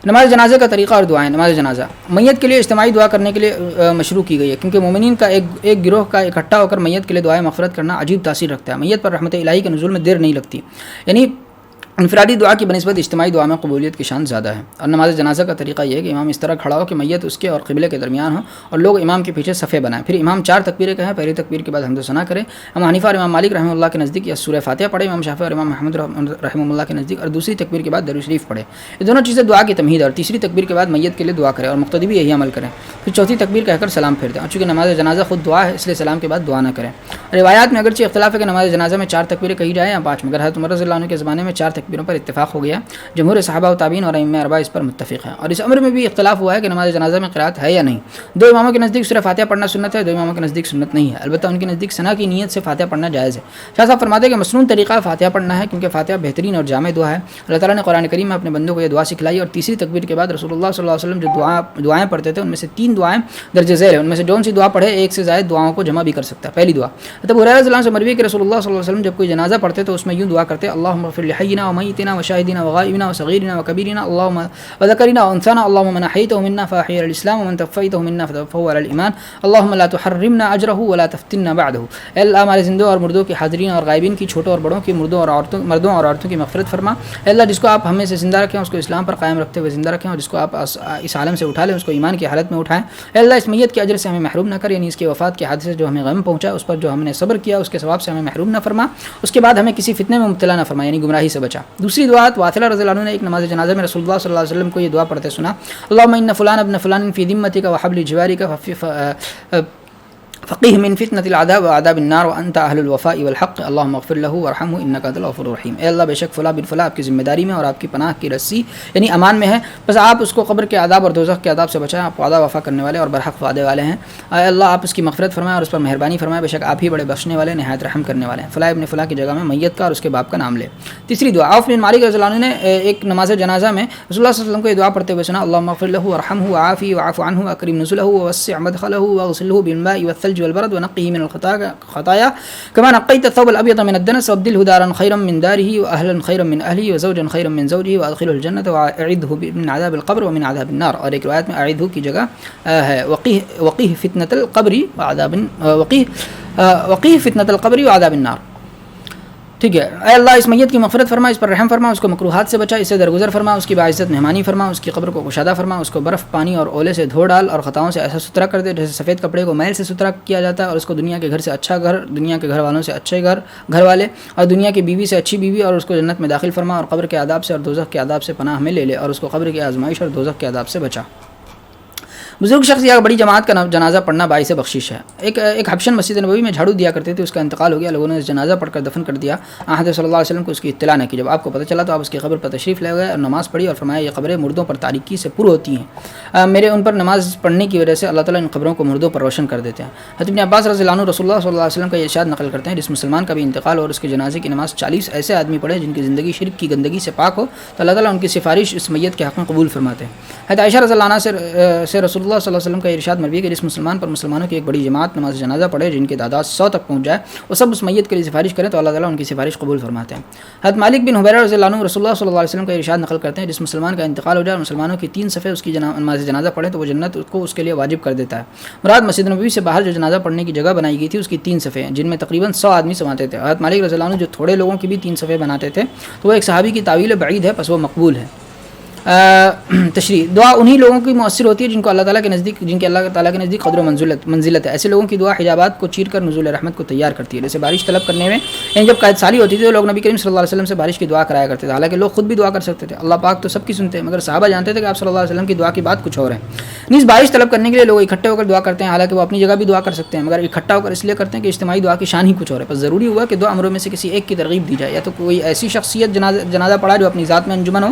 نماز جنازے کا طریقہ اور دعائیں۔ نماز جنازہ میت کے لیے اجتماعی دعا کرنے کے لیے مشروع کی گئی ہے، کیونکہ مومنین کا ایک گروہ کا اکٹھا ہو کر میت کے لیے دعائیں مغفرت کرنا عجیب تاثیر رکھتا ہے، میت پر رحمت الہی کے نزول میں دیر نہیں لگتی، یعنی انفرادی دعا کی بنسبت اجتماعی دعا میں قبولیت کی شان زیادہ ہے۔ اور نماز جنازہ کا طریقہ یہ ہے کہ امام اس طرح کھڑا ہو کہ میت اس کے اور قبلے کے درمیان ہو اور لوگ امام کے پیچھے صفے بنائیں، پھر امام 4 تکبیریں کہیں، پہلی تکبیر کے بعد حمد و ثنا کریں، امام حنیفہ اور امام مالک رحمہ اللہ کے نزدیک یا سورہ فاتحہ پڑھیں، امام شافعی اور امام محمد رحمہ اللہ کے نزدیک، اور دوسری تکبیر کے بعد درود شریف پڑھیں۔ یہ دونوں چیزیں دعا کی تمہید ہے، اور تیسری تکبیر کے بعد میت کے لیے دعا کریں اور مقتدی بھی یہی عمل کریں، پھر چوتھی تکبیر کہہ کر سلام پھیر دیں، اور چونکہ نماز جنازہ خود دعا ہے اس لیے سلام کے بعد دعا نہ کریں۔ روایات میں اگرچہ اختلاف ہے کہ نماز جنازہ میں 4 تکبیریں کہی جائیں یا 5، مگر حضرت عمر رضی اللہ عنہ کے زمانے میں 4 تکبیروں پر اتفاق ہو گیا، جمہور صحابہ و تابعین اور ائمہ اربعہ اس پر متفق ہیں، اور اس امر میں بھی اختلاف ہوا ہے کہ نماز جنازہ میں قرات ہے یا نہیں۔ 2 اماموں کے نزدیک سورہ فاتحہ پڑھنا سنت ہے، 2 اماموں کے نزدیک سنت نہیں ہے، البتہ ان کے نزدیک ثنا کی نیت سے فاتحہ پڑھنا جائز ہے۔ شاہ صاحب فرماتے ہیں کہ مسنون طریقہ فاتحہ پڑھنا ہے، کیونکہ فاتحہ بہترین اور جامع دعا ہے، اللہ تعالیٰ نے قرآن کریم میں اپنے بندوں کو یہ دعا سکھلائی، اور تیسری تکبیر کے بعد رسول اللہ صلی اللہ علیہ وسلم جو دعائیں پڑھتے تھے ان میں سے 3 دعائیں درج ذیل ہیں، ان میں سے جون سی دعا پڑھے ایک سے زائد دعاؤں کو جمع بھی کر سکتا ہے۔ پہلی دعا ابو ہریرہ رضی اللہ عنہ سے مروی ہے کہ رسول اللہ صلی اللہ علیہ وسلم جب کوئی جنازہ پڑھتے تو اس میں یوں دعا کرتے اللہم اغفر لحینا ومیتنا وشاہدنا وغائبنا وصغیرنا وکبیرنا اللہم وذکرنا وانثانا اللهم من احييته منا فاحيي على الاسلام ومن توفيته منا فتوفه على الايمان اللهم لا تحرمنا اجره ولا تفتنا بعده۔ اے اللہ ہمارے زندوں اور مردوں کے حاضرین اور غائبین کی، چھوٹوں اور بڑوں کی، مردوں اور عورتوں کی مغفرت فرما۔ اے اللہ جس کو آپ ہمیں سے زندہ رکھیں اس کو اسلام پر قائم رکھتے ہوئے زندہ رکھیں، اور جس کو آپ اس عالم سے اٹھا لیں اس کو ایمان کی حالت میں اٹھائیں۔ اے اللہ اس میت کے اجر سے ہمیں محروم نہ کر، یعنی اس کی وفات کے حادثے جو ہمیں غم پہنچا اس پر جو ہم نے صبر کیا اس کے ثواب سے ہمیں محروم نہ فرما، اس کے بعد ہمیں کسی فتنے میں مبتلا نہ فرما، یعنی گمراہی سے بچا۔ دوسری دعا واثلہ رضی اللہ عنہ نے ایک نماز جنازہ میں رسول اللہ صلی اللہ علیہ وسلم کو یہ دعا پڑھتے سنا اللهم ان فلان ابن فلان في ذمتك وحبل جوارك فقيه من فتنة العذاب وعذاب النار وانت اهل الوفاء والحق اللهم اغفر له وارحمه انك انت الغفور الرحيم۔ اے اللہ بے شک فلاں بن فلاں آپ کی ذمہ داری میں اور آپ کی پناہ کی رسی یعنی امان میں ہے، بس آپ اس کو قبر کے عذاب اور دوزخ کے عذاب سے بچائیں، آپ وعدہ وفا کرنے والے اور برحق وعدے والے ہیں۔ اے اللہ آپ اس کی مغفرت فرمائیں اور اس پر مہربانی فرمائیں، بے شک آپ ہی بڑے بخشنے والے نہایت رحم کرنے والے ہیں۔ فلاں ابن فلاں کی جگہ میں میت کا اور اس کے باپ کا نام لے۔ تیسری دعا عوف بن مالک رضی اللہ عنہ نے ایک نماز جنازہ میں رسول اللہ صلی اللہ علیہ وسلم کو یہ دعا پڑھتے ہوئے سنا اللهم اغفر له وارحمه وعافه واعف عنه واكرم نزله ووسع مدخله واغسله بالماء والثلج والبرد ونقه من الخطايا كما نقيت الثوب الابيض من الدنس وابدله دارا خيرا من داره واهلا خيرا من اهله وزوجا خيرا من زوجه وادخله الجنه واعذه من عذاب القبر ومن عذاب النار۔ اور ایک روایت میں اعذه کی جگہ ہے وقيه فتنة القبر وعذاب وقيه فتنة القبر وعذاب النار۔ ٹھیک ہے، اے اللہ اس میت کی مغفرت فرما، اس پر رحم فرما، اس کو مکروہات سے بچا، اسے درگزر فرما، اس کی باعزت مہمانی فرما، اس کی قبر کو کشادہ فرما، اس کو برف پانی اور اولے سے دھو ڈال اور خطاؤں سے ایسا ستھرا کر دے جیسے سفید کپڑے کو میل سے ستھرا کیا جاتا ہے، اور اس کو دنیا کے گھر سے اچھا گھر، دنیا کے گھر والوں سے اچھے گھر والے اور دنیا کی بیوی سے اچھی بیوی، اور اس کو جنت میں داخل فرما، اور قبر کے عذاب سے اور دوزخ کے عذاب سے پناہ میں لے لے، اور اس کو قبر کی آزمائش اور دوزخ کے عذاب سے بچا۔ بزرگ شخص یا بڑی جماعت کا جنازہ پڑھنا باعث بخشش ہے۔ ایک حبشن مسجد نبوی میں جھاڑو دیا کرتے تھے، اس کا انتقال ہو گیا، لوگوں نے جنازہ پڑھ کر دفن کر دیا، حضرت صلی اللہ علیہ وسلم کو اس کی اطلاع نہ کی۔ جب آپ کو پتہ چلا تو آپ اس کی قبر پر تشریف لے گئے اور نماز پڑھی اور فرمایا یہ قبریں مردوں پر تاریکی سے پر ہوتی ہیں، میرے ان پر نماز پڑھنے کی وجہ سے اللہ تعالیٰ ان قبروں کو مردوں پر روشن کر دیتے ہیں۔ حضرت ابن عباس رضی اللہ عنہ رسول اللہ صلی اللہ علیہ وسلم کا یہ ارشاد نقل کرتے ہیں جس مسلمان کا بھی انتقال اور اس کے جنازے کی نماز 40 ایسے آدمی پڑھے جن کی زندگی شرک کی گندگی سے پاک ہو تو اللہ تعالیٰ ان کی سفارش اس میت کے حق میں قبول فرماتے ہیں۔ حضرت عائشہ رضی اللہ عنہ سے رسول اللہ صلی اللہ علیہ وسلم کا ارشاد مروی کہ جس مسلمان پر مسلمانوں کی ایک بڑی جماعت نماز جنازہ پڑھے جن کی تعداد 100 تک پہنچ جائے وہ سب اس میت کے لیے سفارش کریں تو اللہ تعالیٰ ان کی سفارش قبول فرماتے ہیں۔ حضرت مالک بن حبیرہ رضی اللہ عنہ رسول اللہ صلی اللہ علیہ وسلم کا ارشاد نقل کرتے ہیں جس مسلمان کا انتقال ہو جائے اور مسلمانوں کی 3 صفیں اس کی نماز جنازہ پڑھیں تو وہ جنت کو اس کے لیے واجب کر دیتا ہے۔ مراد مسجد نبوی سے باہر جو جنازہ پڑھنے کی جگہ بنائی گئی تھی اس کی 3 صفیں ہیں جن میں تقریباً 100 آدمی سماتے تھے۔ حضرت مالک رضی اللہ عنہ جو تھوڑے لوگوں کی بھی 3 صفیں بناتے تھے تو وہ ایک صحابی کی تعویل بعید ہے، پس وہ مقبول ہے۔ تشریح دعا انہی لوگوں کی مؤثر ہوتی ہے جن کو اللہ تعالیٰ کے نزدیک قدر و منزلت ہے۔ ایسے لوگوں کی دعا حجابات کو چیر کر نزول رحمت کو تیار کرتی ہے۔ جیسے بارش طلب کرنے میں یعنی جب قحط سالی ہوتی تھی تو لوگ نبی کریم صلی اللہ علیہ وسلم سے بارش کی دعا کرایا کرتے تھے، حالانکہ لوگ خود بھی دعا کر سکتے تھے، اللہ پاک تو سب کی سنتے ہیں، مگر صحابہ جانتے تھے کہ آپ صلی اللہ علیہ وسلم کی دعا کی بات کچھ اور ہے۔ نیز بارش طلب کرنے کے لیے لوگ اکٹھے ہو کر دعا کرتے ہیں، حالانکہ وہ اپنی جگہ بھی دعا کر سکتے ہیں، مگر اکٹھا ہو کر اس لیے کرتے ہیں کہ اجتماعی دعا کی شان ہی کچھ اور ہے۔ بس ضروری ہوا کہ 2 امروں میں سے کسی ایک کی ترغیب دی جائے، یا تو کوئی ایسی شخصیت جنازہ پڑھا جو اپنی ذات میں انجمن ہو۔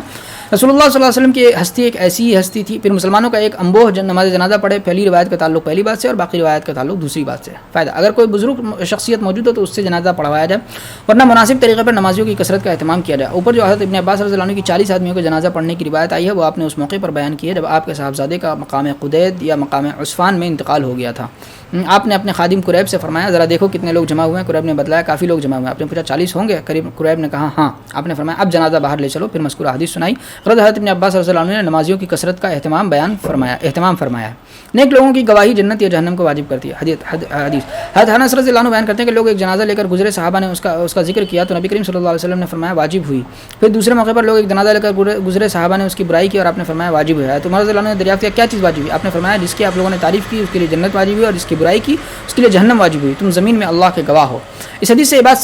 رسول اللہ صلی صلی اللہ علیہ وسلم کی ہستی ایک ایسی ہی ہستی تھی. پھر مسلمانوں کا ایک انبوہ نماز جنازہ پڑھے. پہلی روایت کا تعلق پہلی بات سے اور باقی روایت کا تعلق دوسری بات سے. فائدہ: اگر کوئی بزرگ شخصیت موجود ہو تو اس سے جنازہ پڑھوایا جائے، ورنہ مناسب طریقے پر نمازیوں کی کثرت کا اہتمام کیا جائے. اوپر جو حضرت ابن عباس رضی اللہ عنہ کی 40 آدمیوں کو جنازہ پڑھنے کی روایت آئی ہے وہ آپ نے اس موقع پر بیان کی ہے جب آپ کے صاحبزادے کا مقام قدید یا مقام عصفان میں انتقال ہو گیا تھا. آپ نے اپنے خادم قریب سے فرمایا ذرا دیکھو کتنے لوگ جمع ہوئے ہیں. قریب نے بتلایا کافی لوگ جمع ہوئے ہیں. آپ نے پوچھا 40 ہوں گے؟ قریب نے کہا ہاں. آپ نے فرمایا اب جنازہ باہر لے چلو. پھر مذکورہ حدیث سنائی. حضرت ابن عباس رضی اللہ عنہ نے نمازیوں کی کثرت کا اہتمام فرمایا. نیک لوگوں کی گواہی جنت یا جہنم کو واجب کرتی ہے. حدیث حضرت انس رضی اللہ عنہ بیان کرتے ہیں کہ لوگ ایک جنازہ لے کر گزرے، صحابہ نے اس کا ذکر کیا تو نبی کریم صلی اللہ علیہ وسلم نے فرمایا واجب ہوئی. پھر دوسرے موقع پر لوگ ایک جنازہ لے کر گزرے، صحابہ نے اس کی برائی کی اور آپ نے فرمایا واجب ہوئی. تو عمر رضی اللہ عنہ نے دریافت کیا کیا چیز واجب ہوئی؟ آپ نے فرمایا جس کی آپ لوگوں نے تعریف کی اس کے لیے جنت واجب ہوئی اور جس کی برائی کی اس کے لیے جہنم واجب ہوئی. تم زمین میں اللہ کے گواہ ہو. اس حدیث سے یہ بات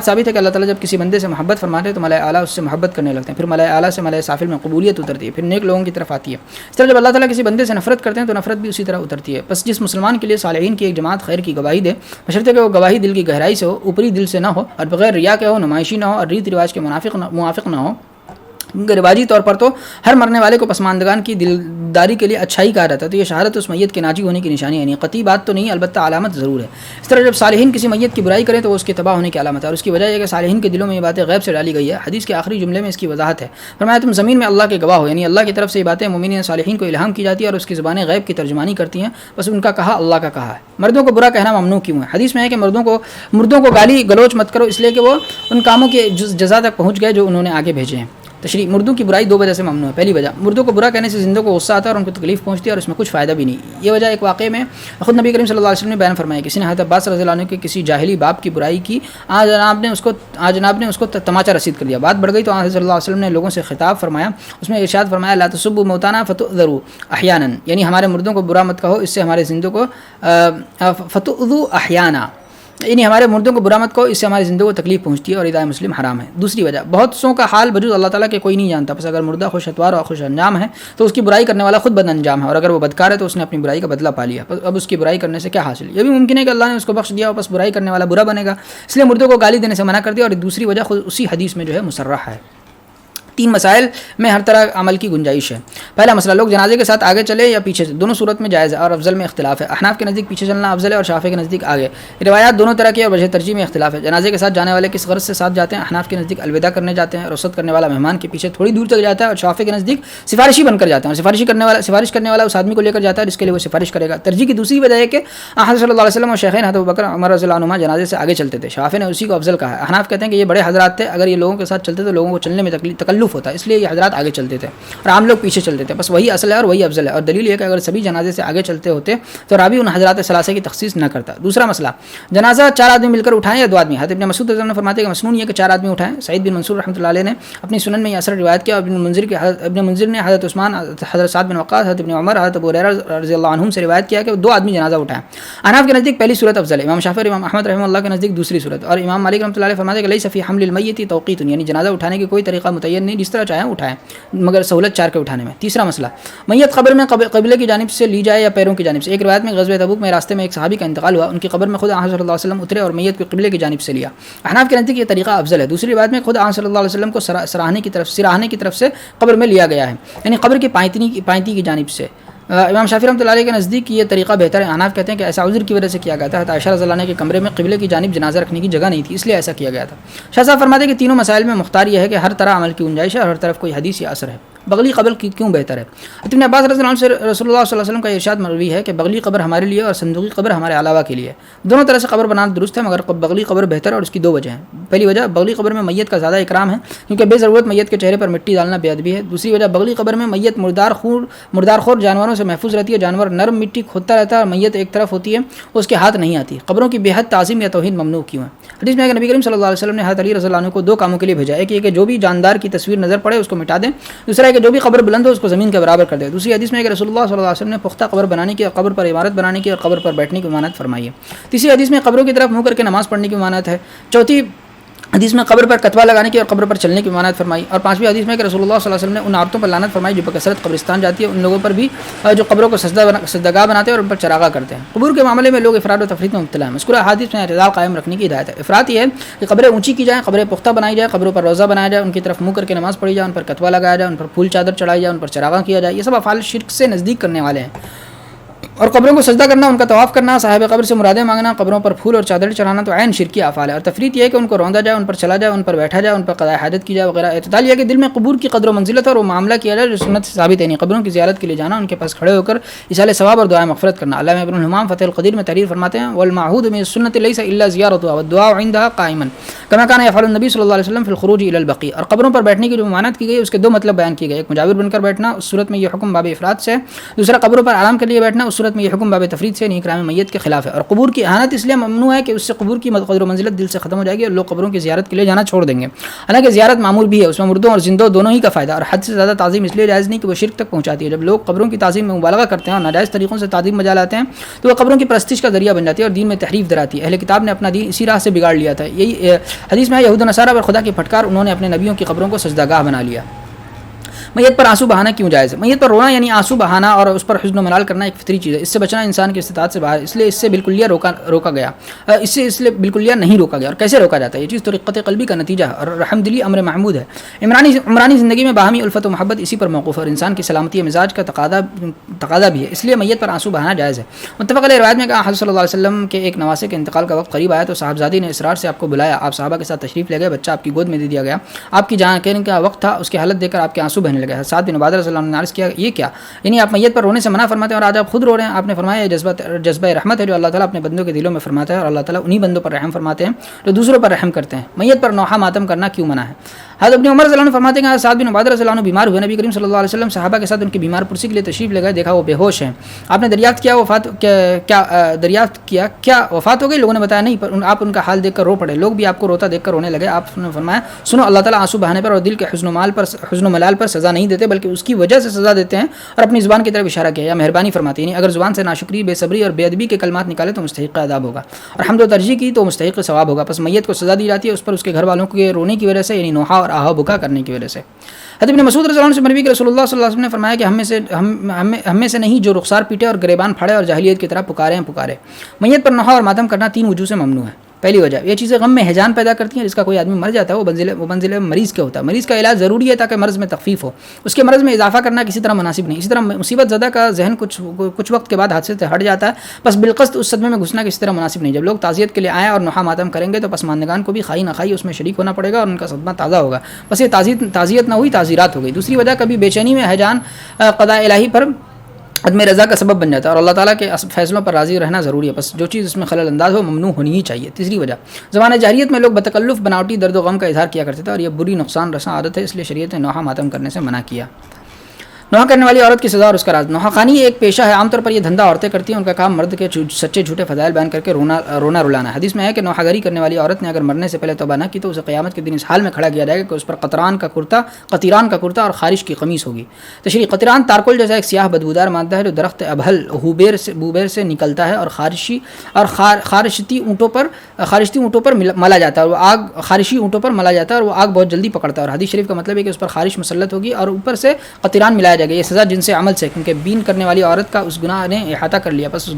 ثابت ہے کہ اللہ تعالیٰ جب کسی بندے سے محبت فرماتے ہیں تو ملائے اعلیٰ اس سے محبت کرنے لگتے ہیں. پھر ملائے اعلیٰ سے ملائے سافل میں قبولیت اترتی ہے، پھر نیک لوگوں کی طرف آتی ہے. اس طرح جب اللہ تعالیٰ کسی بندے سے نفرت کرتے ہیں تو نفرت بھی اسی طرح اترتی ہے. بس جس مسلمان کے لیے صالحین کی ایک جماعت خیر کی گواہی دے، بشرطے کہ وہ گواہی دل کی گہرائی سے ہو، اوپری دل سے نہ ہو اور بغیر ریا کے ہو، نمائشی نہ ہو اور ریت رواج کے موافق نہ ہو. کیونکہ رواجی طور پر تو ہر مرنے والے کو پسماندگان کی دلداری کے لیے اچھائی کہا جاتا ہے، تو یہ شہادت اس میت کے ناجی ہونے کی نشانی ہے. نہیں قطعی بات تو نہیں، البتہ علامت ضرور ہے. اس طرح جب صالحین کسی میت کی برائی کریں تو وہ اس کے تباہ ہونے کی علامت ہے، اور اس کی وجہ یہ کہ صالحین کے دلوں میں یہ باتیں غیب سے ڈالی گئی ہے. حدیث کے آخری جملے میں اس کی وضاحت ہے. فرمایا تم زمین میں اللہ کے گواہ ہو، یعنی اللہ کی طرف سے یہ باتیں مومنین صالحین کو الہام کی جاتی ہے اور اس کی زبانیں غیب کی ترجمانی کرتی ہیں، بس ان کا کہا اللہ کا کہا ہے. مردوں کو برا کہنا ممنوع کیوں ہے؟ حدیث میں ہے کہ مردوں کو گالی گلوچ مت کرو، اس لیے کہ وہ ان کاموں کے جزا تک پہنچ گئے جو انہوں نے آگے بھیجے ہیں. تشریح: مردوں کی برائی دو وجہ سے ممنوع ہے. پہلی وجہ، مردوں کو برا کہنے سے زندوں کو غصہ آتا ہے اور ان کو تکلیف پہنچتی ہے اور اس میں کچھ فائدہ بھی نہیں. یہ وجہ ایک واقعے میں خود نبی کریم صلی اللہ علیہ وسلم نے بیان فرمایا. کسی نے حضرت عباس رضی اللہ عنہ کے کسی جاہلی باپ کی برائی کی، جناب نے اس کو تماچا رسید کر دیا. بات بڑھ گئی تو صلی اللہ علیہ وسلم نے لوگوں سے خطاب فرمایا. اس میں ارشاد فرمایا لا تسبوا موتانا فتؤذوا احیانا، یعنی ہمارے مردوں کو برا مت کہو، اس سے ہمارے زندوں کو فتؤذوا احیانا، یعنی ہمارے مردوں کو برا مت کہو، اس سے ہماری زندگی کو تکلیف پہنچتی ہے اور ادائے مسلم حرام ہے. دوسری وجہ، بہت سوں کا حال بجوز اللہ تعالیٰ کے کوئی نہیں جانتا. بس اگر مردہ خوش اتوار اور خوش انجام ہے تو اس کی برائی کرنے والا خود بد انجام ہے، اور اگر وہ بدکار ہے تو اس نے اپنی برائی کا بدلہ پا لیا. اب اس کی برائی کرنے سے کیا حاصل؟ یہ بھی ممکن ہے کہ اللہ نے اس کو بخش دیا اور بس برائی کرنے والا برا بنے گا، اس لیے مردوں کو گالی دینے سے منع کر دیا. اور دوسری وجہ خود اسی حدیث میں جو ہے مصرح ہے. 3 مسائل میں ہر طرح عمل کی گنجائش ہے. پہلا مسئلہ، لوگ جنازے کے ساتھ آگے چلے یا پیچھے سے، دونوں صورت میں جائز ہے اور افضل میں اختلاف ہے. احناف کے نزدیک پیچھے چلنا افضل ہے اور شافعی کے نزدیک آگے. روایات دونوں طرح کی اور وجہ ترجیح میں اختلاف ہے. جنازے کے ساتھ جانے والے کس غرض سے ساتھ جاتے ہیں؟ احناف کے نزدیک الوداع کرنے جاتے ہیں، رخصت کرنے والا مہمان کے پیچھے تھوڑی دور تک جاتا ہے، اور شافعی کے نزدیک سفارشی بن کر جاتے ہیں، اور سفارش کرنے والا اس آدمی کو لے کر جاتا ہے جس کے لیے وہ سفارش کرے گا. ترجیح کی دوسری وجہ ہے کہ حضرت صلی اللہ علیہ وسلم اور شیخین حضرت ابوبکر عمر رضی اللہ عنہما جنازے سے آگے چلتے تھے. شافعی نے اسی کو افضل کہا ہے. احناف کہتے ہیں کہ یہ بڑے حضرات تھے، اگر یہ لوگوں کے ساتھ چلتے تو لوگوں کو چلنے میں تکلف ہوتا ہے، اس لیے یہ حضرات آگے چلتے تھے اور عام لوگ پیچھے چلتے تھے. بس وہی اصل ہے اور وہی افضل ہے. اور دلیل یہ کہ اگر سبھی جنازے سے آگے چلتے ہوتے تو راوی ان حضرات ثلاثہ کی تخصیص نہ کرتا. دوسرا مسئلہ، جنازہ 4 آدمی مل کر اٹھائیں یا 2 آدمی؟ حضرت ابن مسعود رضی اللہ عنہ فرماتے ہیں کہ مسنون یہ کہ 4 آدمی اٹھائیں. سعید بن منصور رحمۃ اللہ علیہ نے اپنی سنن میں یہ اثر روایت کیا. ابن منذر نے حضرت عثمان، حضرت سعد بن وقاص، حضرت ابن عمر، حضرت ابو ہریرہ رضی اللہ عنہم سے روایت کیا کہ 2 آدمی جنازہ اٹھائیں. احناف کے نزدیک پہلی صورت افضل ہے. امام شافعی اور امام احمد رحمہ اللہ کے نزدیک دوسری صورت. اور امام مالک رحمۃ اللہ علیہ فرماتے ہیں کہ لیس فی حمل المیت توقیت، یعنی جنازہ اٹھانے کی کوئی طریقہ متعین نہیں، جس طرح چاہیں اٹھائیں، مگر سہولت 4 کے اٹھانے میں. تیسرا مسئلہ، میت قبر میں قبلے کی جانب سے لی جائے یا پیروں کی جانب سے؟ ایک روایت میں غزوہ تبوک میں راستے میں ایک صحابی کا انتقال ہوا، ان کی قبر میں خود آن صلی اللہ علیہ وسلم اترے اور میت کو قبلے کی جانب سے لیا. احناف کے نزدیک یہ طریقہ افضل ہے. دوسری روایت میں خود آن صلی اللہ علیہ وسلم کو سراہنے کی طرف سے قبر میں لیا گیا ہے، یعنی قبر کی پائنتی کی جانب سے. امام شافعی رحمۃ اللہ علیہ کے نزدیک یہ طریقہ بہتر ہے. احناف کہتے ہیں کہ ایسا عذر کی وجہ سے کیا گیا تھا. عائشہ رضی اللہ عنہا کے کمرے میں قبلے کی جانب جنازہ رکھنے کی جگہ نہیں تھی، اس لیے ایسا کیا گیا تھا. شاہ صاحب فرماتے ہیں کہ تینوں مسائل میں مختار یہ ہے کہ ہر طرح عمل کی گنجائش ہے اور ہر طرف کوئی حدیث یا اثر ہے. بغلی قبر کیوں بہتر ہے؟ ابن عباس رضی اللہ عنہ سے رسول اللہ صلی اللہ علیہ وسلم کا ارشاد مروی ہے کہ بغلی قبر ہمارے لیے اور صندوقی قبر ہمارے علاوہ کے لیے. دونوں طرح سے قبر بنانا درست ہے، مگر بغلی قبر بہتر ہے اور اس کی 2 وجہ ہیں. پہلی وجہ، بغلی قبر میں میت کا زیادہ اکرام ہے کیونکہ بے ضرورت میت کے چہرے پر مٹی ڈالنا بے ادبی ہے. دوسری وجہ، بغلی قبر میں میت مردار خور جانوروں سے محفوظ رہتی ہے. جانور نرم مٹی کھودتا رہتا ہے اور میت ایک طرف ہوتی ہے، اس کے ہاتھ نہیں آتی. قبروں کی بے حد تعظیم یا توہین ممنوع کیوں ہے؟ حدیث میں ہے کہ نبی کریم صلی اللہ علیہ وسلم نے حضرت علی رضی اللہ عنہ کو 2 کاموں کے لیے بھیجا. ایک یہ کہ جو بھی جاندار کی تصویر نظر پڑے اس کو مٹا دیں. دوسرا ہے کہ جو بھی قبر بلند ہو اس کو زمین کے برابر کر دے. دوسری حدیث میں ہے کہ رسول اللہ صلی اللہ علیہ وسلم نے پختہ قبر بنانے کی اور قبر پر عمارت بنانے کی اور قبر پر بیٹھنے کی ممانعت فرمائی ہے. تیسری حدیث میں قبروں کی طرف منہ کر کے نماز پڑھنے کی ممانعت ہے. چوتھی حدیث میں قبر پر کتبہ لگانے کی اور قبر پر چلنے کی ممانعت فرمائی. اور پانچویں حدیث میں کہ رسول اللہ صلی اللہ علیہ وسلم نے ان عورتوں پر لعنت فرمائی جو بکثرت قبرستان جاتی ہے, ان لوگوں پر بھی جو قبروں کو سجدگاہ بناتے ہیں اور ان پر چراغاں کرتے ہیں. قبور کے معاملے میں لوگ افراد و تفریط میں مبتلا ہیں. مذکورہ احادیث میں اعتدال قائم رکھنے کی ہدایت ہے. افراط یہ ہے کہ قبریں اونچی کی جائیں, قبریں پختہ بنائی جائیں, قبروں پر روزہ بنایا جائے, ان کی طرف منہ کر کے نماز پڑھی جائے, ان پر کتبہ لگایا جائے, ان پر پھول چادر چڑھائی جائے, ان پر چراغاں کیا جائے. یہ سب افعال شرک سے نزدیک کرنے والے ہیں. اور قبروں کو سجدہ کرنا, ان کا طواف کرنا, صاحب قبر سے مرادیں مانگنا, قبروں پر پھول اور چادر چڑھانا تو عین شرکی افعال ہے. اور تفریط یہ ہے کہ ان کو روندا جائے, ان پر چلا جائے, ان پر بیٹھا جائے, ان پر قضاء حاجت کی جائے وغیرہ. اعتدال یہ ہے کہ دل میں قبور کی قدر و منزلت اور وہ معاملہ کیا جائے جو سنت سے ثابت ہے. نہیں, قبروں کی زیارت کے لیے جانا, ان کے پاس کھڑے ہو کر اصال ثواب اور دعائیں مغفرت کرنا. علامہ ابن الحمام فتح القدیر میں تحریر فرماتے ہیں والمعہود من السنۃ لیس الا زیارتها والدعاء عندها قائما كما كان يفعل النبي صلی اللہ علیہ وسلم في الخروج الى البقیع. اور قبروں پر بیٹھنے کی جو ممانعت کی گئی ہے اس کے دو مطلب بیان کیے گئے. ایک مجاور بن کر بیٹھنا, اس صورت میں یہ حکم باب افراد سے ہے. دوسرا قبروں پر آرام کے لیے بیٹھنا, اس صورت میں یہ حکم باب تفرید سے, اکرام میت کے خلاف ہے. اور قبور کی اہانت اس لیے ممنوع ہے کہ اس سے قبور کی قدر و منزلت دل سے ختم ہو جائے گی اور لوگ قبروں کی زیارت کے لیے جانا چھوڑ دیں گے. حالانکہ زیارت معمول بھی ہے, اس میں مردوں اور زندوں دونوں ہی کا فائدہ. اور حد سے زیادہ تعظیم اس لیے جائز نہیں کہ وہ شرک تک پہنچاتی ہے. جب لوگ قبروں کی تعظیم میں مبالغہ کرتے ہیں اور ناجائز طریقوں سے تعظیم بجا لاتے ہیں تو وہ قبروں کی پرستش کا ذریعہ بن جاتی ہے اور دین میں تحریف دراتی ہے. اہل کتاب نے اپنا دین اسی راہ سے بگاڑ لیا تھا. یہی حدیث میں یہود و نصارہ پر خدا کی پھٹکار, انہوں نے اپنے نبیوں کی قبروں کو سجدہ گاہ بنا لیا. میت پر آنسو بہانا کیوں جائز ہے؟ میت پر رونا یعنی آنسو بہانا اور اس پر حزن و ملال کرنا ایک فطری چیز ہے. اس سے بچنا انسان کی استطاعت سے باہر, اس لیے اس سے بالکلیہ روکا گیا. اس لیے بالکلیہ نہیں روکا گیا. اور کیسے روکا جاتا ہے؟ یہ چیز تو رقت قلبی کا نتیجہ ہے اور رحم دلی امر محمود ہے. عمرانی زندگی میں باہمی الفت و محبت اسی پر موقوف ہے اور انسان کی سلامتی مزاج کا تقاضا بھی ہے. اس لیے میت پر آنسو بہانا جائز ہے. متفق علیہ روایت میں کہا حضرت صلی اللہ علیہ وسلم کے ایک نواسے کے انتقال کا وقت قریب آیا تو صاحبزادی نے اصرار سے آپ کو بلایا. آپ صحابہ کے ساتھ تشریف لے گئے, بچہ آپ کی گود میں دے دیا گیا. آپ کی جان کہنے کا وقت تھا, اس کی حالت دیکھ کر آپ کے آنسو بہنے لگے. ساتھ بن عبادہ رضی اللہ عنہ نے عرض کیا یہ کیا, یعنی آپ میت پر رونے سے منع فرماتے ہیں اور آج آپ خود رو رہے ہیں. آپ نے فرمایا یہ جذبہ رحمت ہے جو اللہ تعالیٰ اپنے بندوں کے دلوں میں فرماتا ہے اور اللہ تعالیٰ انہی بندوں پر رحم فرماتے ہیں جو دوسروں پر رحم کرتے ہیں. میت پر نوحہ ماتم کرنا کیوں منع ہے؟ حضرت ابن عمر رضی اللہ عنہ فرماتے ہیں سعد بن عبادہ رضی اللہ عنہ بیمار ہوئے. نبی کریم صلی اللہ علیہ وسلم صحابہ کے ساتھ ان کی بیمار پرسی کے لیے تشریف لے گئے. دیکھا وہ بے ہوش ہیں. آپ نے دریافت کیا کیا وفات ہو گئی؟ لوگوں نے بتایا نہیں, پر آپ ان کا حال دیکھ کر رو پڑے. لوگ بھی آپ کو روتا دیکھ کر رونے لگے. آپ نے فرمایا سنو, اللہ تعالیٰ آنسو بہانے پر اور دل کے حزن و ملال پر سزا نہیں دیتے بلکہ اس کی وجہ سے سزا دیتے ہیں. اور اپنی زبان کی طرف اشارہ کیا یا مہربانی فرماتے ہیں, یعنی اگر زبان سے ناشکری, بے صبری اور بے ادبی کے کلمات نکالے تو مستحق عذاب ہوگا, اور حمد و ترجیح کی تو مستحق ثواب ہوگا. پس میت کو سزا دی جاتی ہے اس پر اس کے گھر والوں کے رونے کی وجہ سے, یعنی نوحہ اور آہا بکا کرنے کی وجہ سے. حضرت ابن مسعود رضی اللہ عنہ سے مروی کہ رسول اللہ صلی اللہ علیہ وسلم نے فرمایا کہ ہم میں سے نہیں جو رخسار پیٹے اور گریبان پھاڑے اور جاہلیت کی طرح پکارے. میت پر نوحہ اور ماتم کرنا 3 وجوہ سے ممنوع ہے. پہلی وجہ, یہ چیزیں غم میں ہیجان پیدا کرتی ہیں. جس کا کوئی آدمی مر جاتا ہے وہ منزل مریض کے ہوتا ہے. مریض کا علاج ضروری ہے تاکہ مرض میں تخفیف ہو. اس کے مرض میں اضافہ کرنا کسی طرح مناسب نہیں. اسی طرح مصیبت زدہ کا ذہن کچھ وقت کے بعد حادثے سے ہٹ جاتا ہے. بس بالقصد اس صدمے میں گھسنا کسی طرح مناسب نہیں. جب لوگ تعزیت کے لیے آئیں اور نوحہ ماتم کریں گے تو پسماندگان کو بھی خائی نہ خائی اس میں شریک ہونا پڑے گا اور ان کا صدمہ تازہ ہوگا. بس یہ تعزیت نہ ہوئی, تعزیرات ہو گئی. دوسری وجہ, کبھی بے چینی میں ہیجان قضاء الہی پر عدم رضا کا سبب بن جاتا ہے اور اللہ تعالیٰ کے فیصلوں پر راضی رہنا ضروری ہے. بس جو چیز اس میں خلل انداز ہو ممنوع ہونی ہی چاہیے. تیسری وجہ, زمانہ جاہلیت میں لوگ بتکلف بناوٹی درد و غم کا اظہار کیا کرتے تھے اور یہ بری نقصان رساں عادت ہے. اس لیے شریعت نے نوحہ ماتم کرنے سے منع کیا. نوحہ کرنے والی عورت کی سزا اور اس کا راز. نوحہ خوانی ایک پیشہ ہے. عام طور پر یہ دھندا عورتیں کرتی ہیں. ان کا کام مرد کے سچے جھوٹے فضائل بیان کر کے رونا رلانا ہے. حدیث میں ہے کہ نوحہ گری کرنے والی عورت نے اگر مرنے سے پہلے توبہ نہ کی تو اسے قیامت کے دن اس حال میں کھڑا کیا جائے گا کہ اس پر قطران کا کرتا اور خارش کی قمیص ہوگی. تشریح, قطران تارکول جیسا ایک سیاہ بدبودار مادہ ہے جو درخت ابھل بوبیر سے نکلتا ہے اور خارشتی اونٹوں پر ملا جاتا ہے اور وہ آگ خارشی اونٹوں پر ملا جاتا ہے اور وہ آگ بہت جلدی پکڑتا ہے. اور حدیث شریف کا مطلب ہے کہ اس پر خارش مسلط ہوگی اور اوپر سے قطران ملایا جائے گا. یہ سزا جن سے عمل سے, کیونکہ بین کرنے والی عورت کا اس گناہ نے احاطہ کر لیا. بس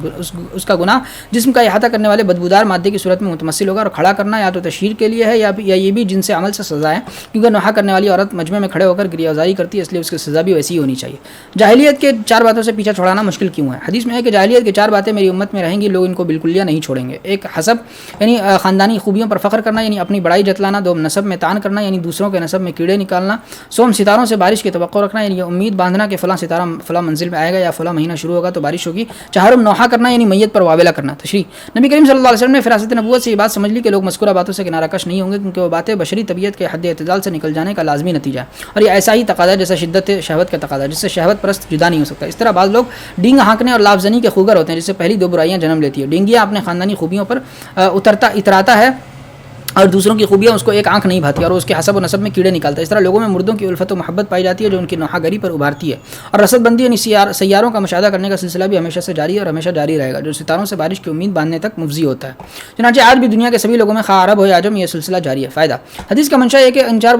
اس کا گناہ جسم کا احاطہ کرنے والے بدبودار مادے کی صورت میں متمثل ہوگا. اور کھڑا کرنا یا تو تشہیر کے لیے ہے یا یہ بھی جن سے عمل سے سزا ہے, کیونکہ نوحہ کرنے والی عورت مجمع میں کھڑے ہو کر گریہ وزاری کرتی ہے, اس لیے اس کی سزا بھی ویسی ہی ہونی چاہیے. جاہلیت کے 4 باتوں سے پیچھا چھڑانا مشکل کیوں ہے؟ حدیث میں ہے کہ جاہلیت کی 4 باتیں میری امت میں رہیں گی, لوگ ان کو بالکلیہ نہیں چھوڑیں گے. ایک حسب یعنی خاندانی خوبیوں پر فخر کرنا یعنی اپنی بڑائی جتلانا. 2 نسب میں تان کرنا یعنی دوسروں کے نسب میں کیڑے نکالنا. 3 ستاروں سے بارش کی توقع رکھنا یعنی یہ امید باندھنا کہ فلاں ستارہ فلاں منزل میں آئے گا یا فلاں مہینہ شروع ہوگا تو بارش ہوگی. 4 نوحہ کرنا یعنی میت پر واویلا کرنا. تشریح, نبی کریم صلی اللہ علیہ وسلم نے فراست نبوت سے یہ بات سمجھ لی کہ لوگ مذکورہ باتوں سے کنارہ کش نہیں ہوں گے, کیونکہ وہ باتیں بشری طبیعت کے حد اعتدال سے نکل جانے کا لازمی نتیجہ ہے اور یہ ایسا ہی تقاضا جیسا شدت شہوت کا تقاضا, جس سے شہوت پرست جدا نہیں ہو سکتا. اس طرح بعض لوگ ڈینگ ہانکنے اور لافزنی کے خوگر ہوتے ہیں, جس سے پہلی 2 برائیاں جنم لیتی ہے. ڈینگیا اپنے خاندانی خوبیوں پر اتراتا ہے اور دوسروں کی خوبیاں اس کو ایک آنکھ نہیں بھاتی اور اس کے حسب و نسب میں کیڑے نکالتا ہے. اس طرح لوگوں میں مردوں کی الفت و محبت پائی جاتی ہے جو ان کی نوحہ گری پر ابھارتی ہے. اور رصد بندی یعنی سیاروں کا مشاہدہ کرنے کا سلسلہ بھی ہمیشہ سے جاری ہے اور ہمیشہ جاری رہے گا جو ستاروں سے بارش کی امید باندھنے تک مفضی ہوتا ہے. چنانچہ آج بھی دنیا کے سبھی لوگوں میں خواہ عرب ہو یا عجم یہ سلسلہ جاری ہے. فائدہ حدیث کا منشا یہ کہ ان چار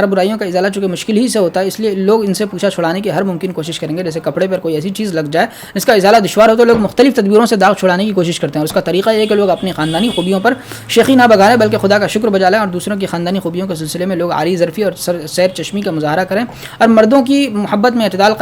برائیوں کا ازالہ چونکہ مشکل ہی سے ہوتا ہے اس لیے لوگ ان سے پوچھا چھڑانے کی ہر ممکن کوشش کریں گے. جیسے کپڑے پر کوئی ایسی چیز لگ جائے جس کا ازالہ دشوار ہو تو لوگ مختلف تدبیروں سے داغ چھڑانے کی کوشش کرتے ہیں. اور اس کا طریقہ یہ ہے کہ لوگ اپنی خاندانی خوبیوں پر شیخی نہ بگائیں بلکہ خدا کا شکر بجا لیں اور دوسروں کی خاندانی خوبیوں کے سلسلے میں لوگ عاری ظرفی اور سیر چشمی کا مظاہرہ کریں اور مردوں کی محبت میں اعتدال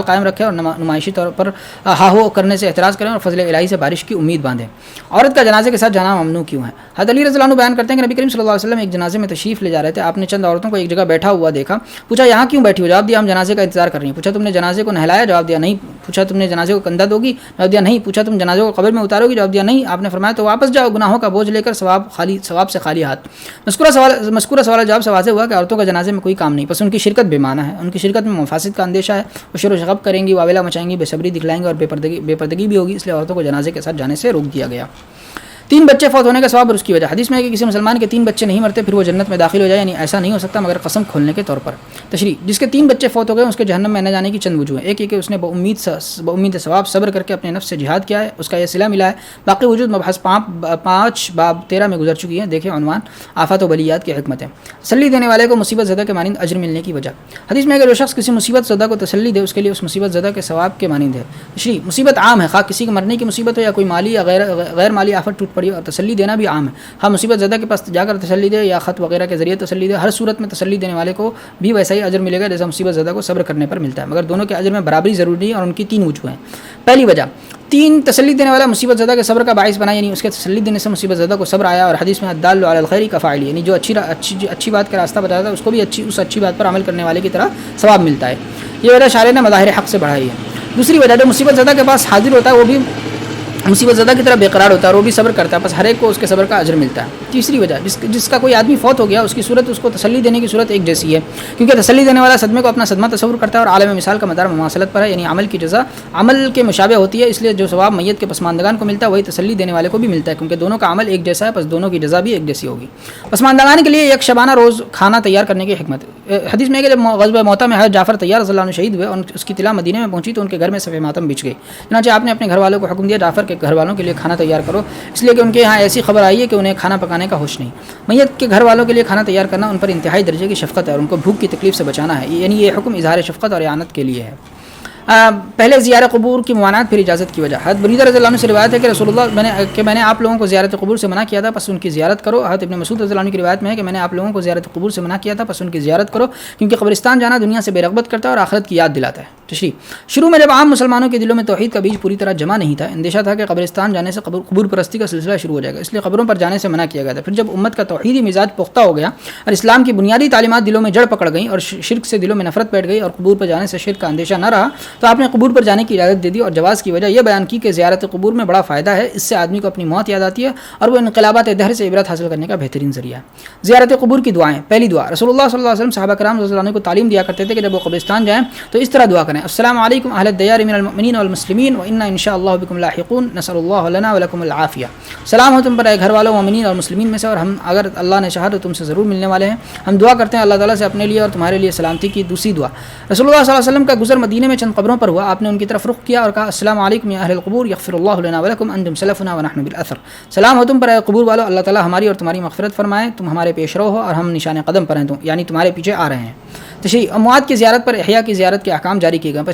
قائم رکھیں اور نمائشی طور پر ہاہو کرنے سے احتراز کریں اور فضل الہی سے بارش کی امید باندھیں. عورت کا جنازے کے ساتھ جانا ممنوع کیوں ہے؟ حضرت علی رضی اللہ عنہ بیان کرتے ہیں کہ نبی کریم صلی اللہ علیہ وسلم ایک جنازے میں تشریف لے جا رہے تھے. آپ نے چند عورتوں کو ایک جگہ بیٹھا ہوا دیکھا. پوچھا یہاں کیوں بیٹھی ہو؟ جواب دیا ہم جنازے کا انتظار کر رہی ہیں. پوچھا تم نے جنازے کو نہلایا؟ جواب دیا نہیں. پوچھا تم نے جنازے کو کندھا دو گی؟ جواب دیا نہیں. پوچھا تم جنازے کو قبر میں اتارو گی؟ جواب دیا نہیں. آپ نے فرمایا تو واپس جاؤ گناہوں کا بوجھ لے کر ثواب سے خالی ہاتھ. مذکورہ سوال جواب سے واضح ہوا کہ عورتوں کا جنازے میں کوئی کام نہیں بس ان کی شرکت بے معنی ہے. ان کی شرکت میں مفاسد کا اندیشہ ہے. وہ شور و شغب کریں گی, واویلا مچائیں گی, بے صبری دکھلائیں گے اور بے پردگی بھی ہوگی. اس لیے عورتوں کو جنازے کے ساتھ جانے سے روک دیا گیا. 3 بچے فوت ہونے کا ثواب اور اس کی وجہ. حدیث میں ہے کہ کسی مسلمان کے 3 بچے نہیں مرتے پھر وہ جنت میں داخل ہو جائے, یعنی ایسا نہیں ہو سکتا مگر قسم کھولنے کے طور پر. تشریح جس کے 3 بچے فوت ہو گئے اس کے جہنم میں نہ جانے کی چند وجوہ ہیں. ایک یہ کہ اس نے بامید ثواب صبر کر کے اپنے نفس سے جہاد کیا ہے, اس کا یہ صلہ ملا ہے. باقی وجود مبحث 5 باب 13 میں گزر چکی ہیں. دیکھیں عنوان آفات و بلیات کی حکمتیں. تسلی دینے والے کو مصیبت زدہ کے مانند اجر ملنے کی وجہ. حدیث میں ہے کہ جو شخص کسی مصیبت زدہ کو تسلی دے اس کے لیے اس مصیبت زدہ کے ثواب کے مانند ہے. تشریح مصیبت عام ہے, خواہ کسی کے مرنے کی مصیبت ہو یا کوئی مالی یا غیر مالی آفت ٹوٹ پڑی, اور تسلی دینا بھی عام ہے. ہم مصیبت زدہ کے پاس جا کر تسلی دے یا خط وغیرہ کے ذریعے تسلی دے, ہر صورت میں تسلی دینے والے کو بھی ویسا ہی اجر ملے گا جیسا مصیبت زدہ کو صبر کرنے پر ملتا ہے. مگر دونوں کے اجر میں برابری ضروری ہے اور ان کی 3 وجوہ ہیں. پہلی وجہ 3 تسلی دینے والا مصیبت زدہ کے صبر کا باعث بنا, یعنی اس کے تسلی دینے سے مصیبت زدہ کو صبر آیا. اور حدیث میں الدال علی الخیر کفاعل, یعنی جو اچھی بات کا راستہ بتاتا ہے اس کو بھی اس اچھی بات پر عمل کرنے والے کی طرح ثواب ملتا ہے. یہ وجہ شارع نے مظاہر حق سے بڑھائی ہے. دوسری وجہ جو مصیبت زدہ کے پاس حاضر ہوتا ہے وہ بھی مصیبت زدہ کی طرح بے قرار ہوتا ہے اور وہ بھی صبر کرتا ہے, بس ہر ایک کو اس کے صبر کا اجر ملتا ہے. تیسری وجہ جس کا کوئی آدمی فوت ہو گیا اس کی صورت اس کو تسلی دینے کی صورت ایک جیسی ہے, کیونکہ تسلی دینے والا صدمے کو اپنا صدمہ تصور کرتا ہے اور عالم مثال کا مدار مماثلت پر ہے, یعنی عمل کی جزا عمل کے مشابہ ہوتی ہے. اس لیے جو ثواب میت کے پسماندگان کو ملتا ہے وہی تسلی دینے والے کو بھی ملتا ہے, کیونکہ دونوں کا عمل ایک جیسا ہے, بس دونوں کی جزا بھی ایک جیسی ہوگی. پسماندگان کے لیے ایک شبانہ روز کھانا تیار کرنے کی حکمت. حدیث میں ہے کہ جب غزوہ موتہ میں حضرت جعفر طیار رضی اللہ عنہ شہید ہوئے اور اس کی اطلاع مدینے میں پہنچی تو ان کے گھر میں صف ماتم بچھ گئی. چنانچہ آپ نے اپنے گھر والوں کو حکم دیا جعفر کے گھر والوں کے لیے کھانا تیار کرو, اس لیے کہ ان کے یہاں ایسی خبر آئی ہے کہ انہیں کھانا پکانے کا ہوش نہیں. میت کے گھر والوں کے لیے کھانا تیار کرنا ان پر انتہائی درجے کی شفقت ہے اور ان کو بھوک کی تکلیف سے بچانا ہے, یعنی یہ حکم اظہار شفقت اور اعانت کے لیے ہے. پہلے زیارت قبور کی ممانعت پھر اجازت کی وجہ. حضرت بریدہ رضی اللہ عنہ سے روایت ہے کہ رسول اللہ میں نے آپ لوگوں کو زیارت قبور سے منع کیا تھا پس ان کی زیارت کرو. حضرت ابن مسعود رضی اللہ عنہ کی روایت میں ہے کہ میں نے آپ لوگوں کو زیارت قبور سے منع کیا تھا پس ان کی زیارت کرو, کیونکہ قبرستان جانا دنیا سے بے رغبت کرتا ہے اور آخرت کی یاد دلاتا ہے. تشریح شروع میں جب عام مسلمانوں کے دلوں میں توحید کا بیج پوری طرح جمع نہیں تھا, اندیشہ تھا کہ قبرستان جانے سے قبور پرستی کا سلسلہ شروع ہو جائے گا, اس لیے قبروں پر جانے سے منع کیا گیا تھا. پھر جب امت کا توحیدی مزاج پختہ ہو گیا اور اسلام کی بنیادی تعلیمات دلوں میں جڑ پکڑ گئیں اور شرک سے دلوں میں نفرت بیٹھ گئی اور قبور پر جانے سے شرک کا اندیشہ نہ رہا, تو آپ نے قبور پر جانے کی اجازت دے دی اور جواز کی وجہ یہ بیان کی کہ زیارت قبور میں بڑا فائدہ ہے, اس سے آدمی کو اپنی موت یاد آتی ہے اور وہ انقلابات دہر سے عبرت حاصل کرنے کا بہترین ذریعہ ہے. زیارت قبور کی دعائیں. پہلی دعا رسول اللہ صلی اللہ علیہ وسلم صحابہ کرام رضی اللہ عنہ کو تعلیم دیا کرتے تھے کہ جب وہ قبرستان جائیں تو اس طرح دعا کریں, السلام علیکم اہل الدیار من المؤمنین والمسلمین وانا ان شاء اللہ بکم لاحقون نسأل اللہ لنا ولکم العافیہ. سلام ہو تم پر اے گھر والوں مومنین اور مسلمین میں سے, اور ہم اگر اللہ نے چاہا تو تم سے ضرور ملنے والے ہیں. ہم دعا کرتے ہیں اللہ تعالیٰ سے اپنے لیے اور تمہارے لیے سلامتی کی. دوسری دعا رسول اللہ صلی اللہ علیہ وسلم کا گزر مدینے میں چند قبروں پر ہوا, آپ نے ان کی طرف رخ کیا اور کہا السلام علیکم یا اہل القبور یغفر اللہ لنا ولکم انتم سلفنا ونحن بالاثر. سلام ہو تم پر اے قبور والو, اللہ تعالیٰ ہماری اور تمہاری مغفرت فرمائے, تم ہمارے پیش رو ہو اور ہم نشان قدم پر ہیں, یعنی تمہارے پیچھے آ رہے ہیں. تشریح اموات کی زیارت پر احیاء کی زیارت کے احکام جاری کیے گئے.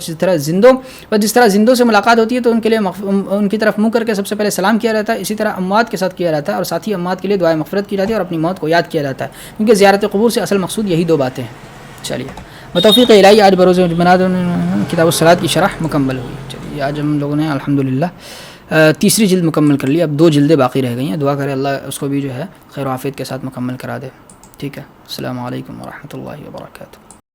جس طرح زندوں سے ملاقات ہوتی ہے تو ان کے لیے ان کی طرف منہ کر کے سب سے پہلے سلام کیا جاتا ہے, اسی طرح اموات کے ساتھ کیا جاتا ہے اور ساتھ ہی اموات کے لیے دعائے مغفرت کی جاتی ہے اور اپنی موت کو یاد کیا جاتا ہے, کیونکہ زیارت قبور سے اصل مقصود یہی 2 باتیں ہیں. چلیے بتوفیق الہی آج بروز جمعرات کتاب الصلاۃ کی شرح مکمل ہوئی. چلیے آج ہم لوگوں نے الحمدللہ 3 جلد مکمل کر لی, اب 2 جلدیں باقی رہ گئی ہیں. دعا کرے اللہ اس کو بھی جو ہے خیر و عافیت کے ساتھ مکمل کرا دے. ٹھیک ہے, السلام علیکم ورحمۃ اللہ وبرکاتہ.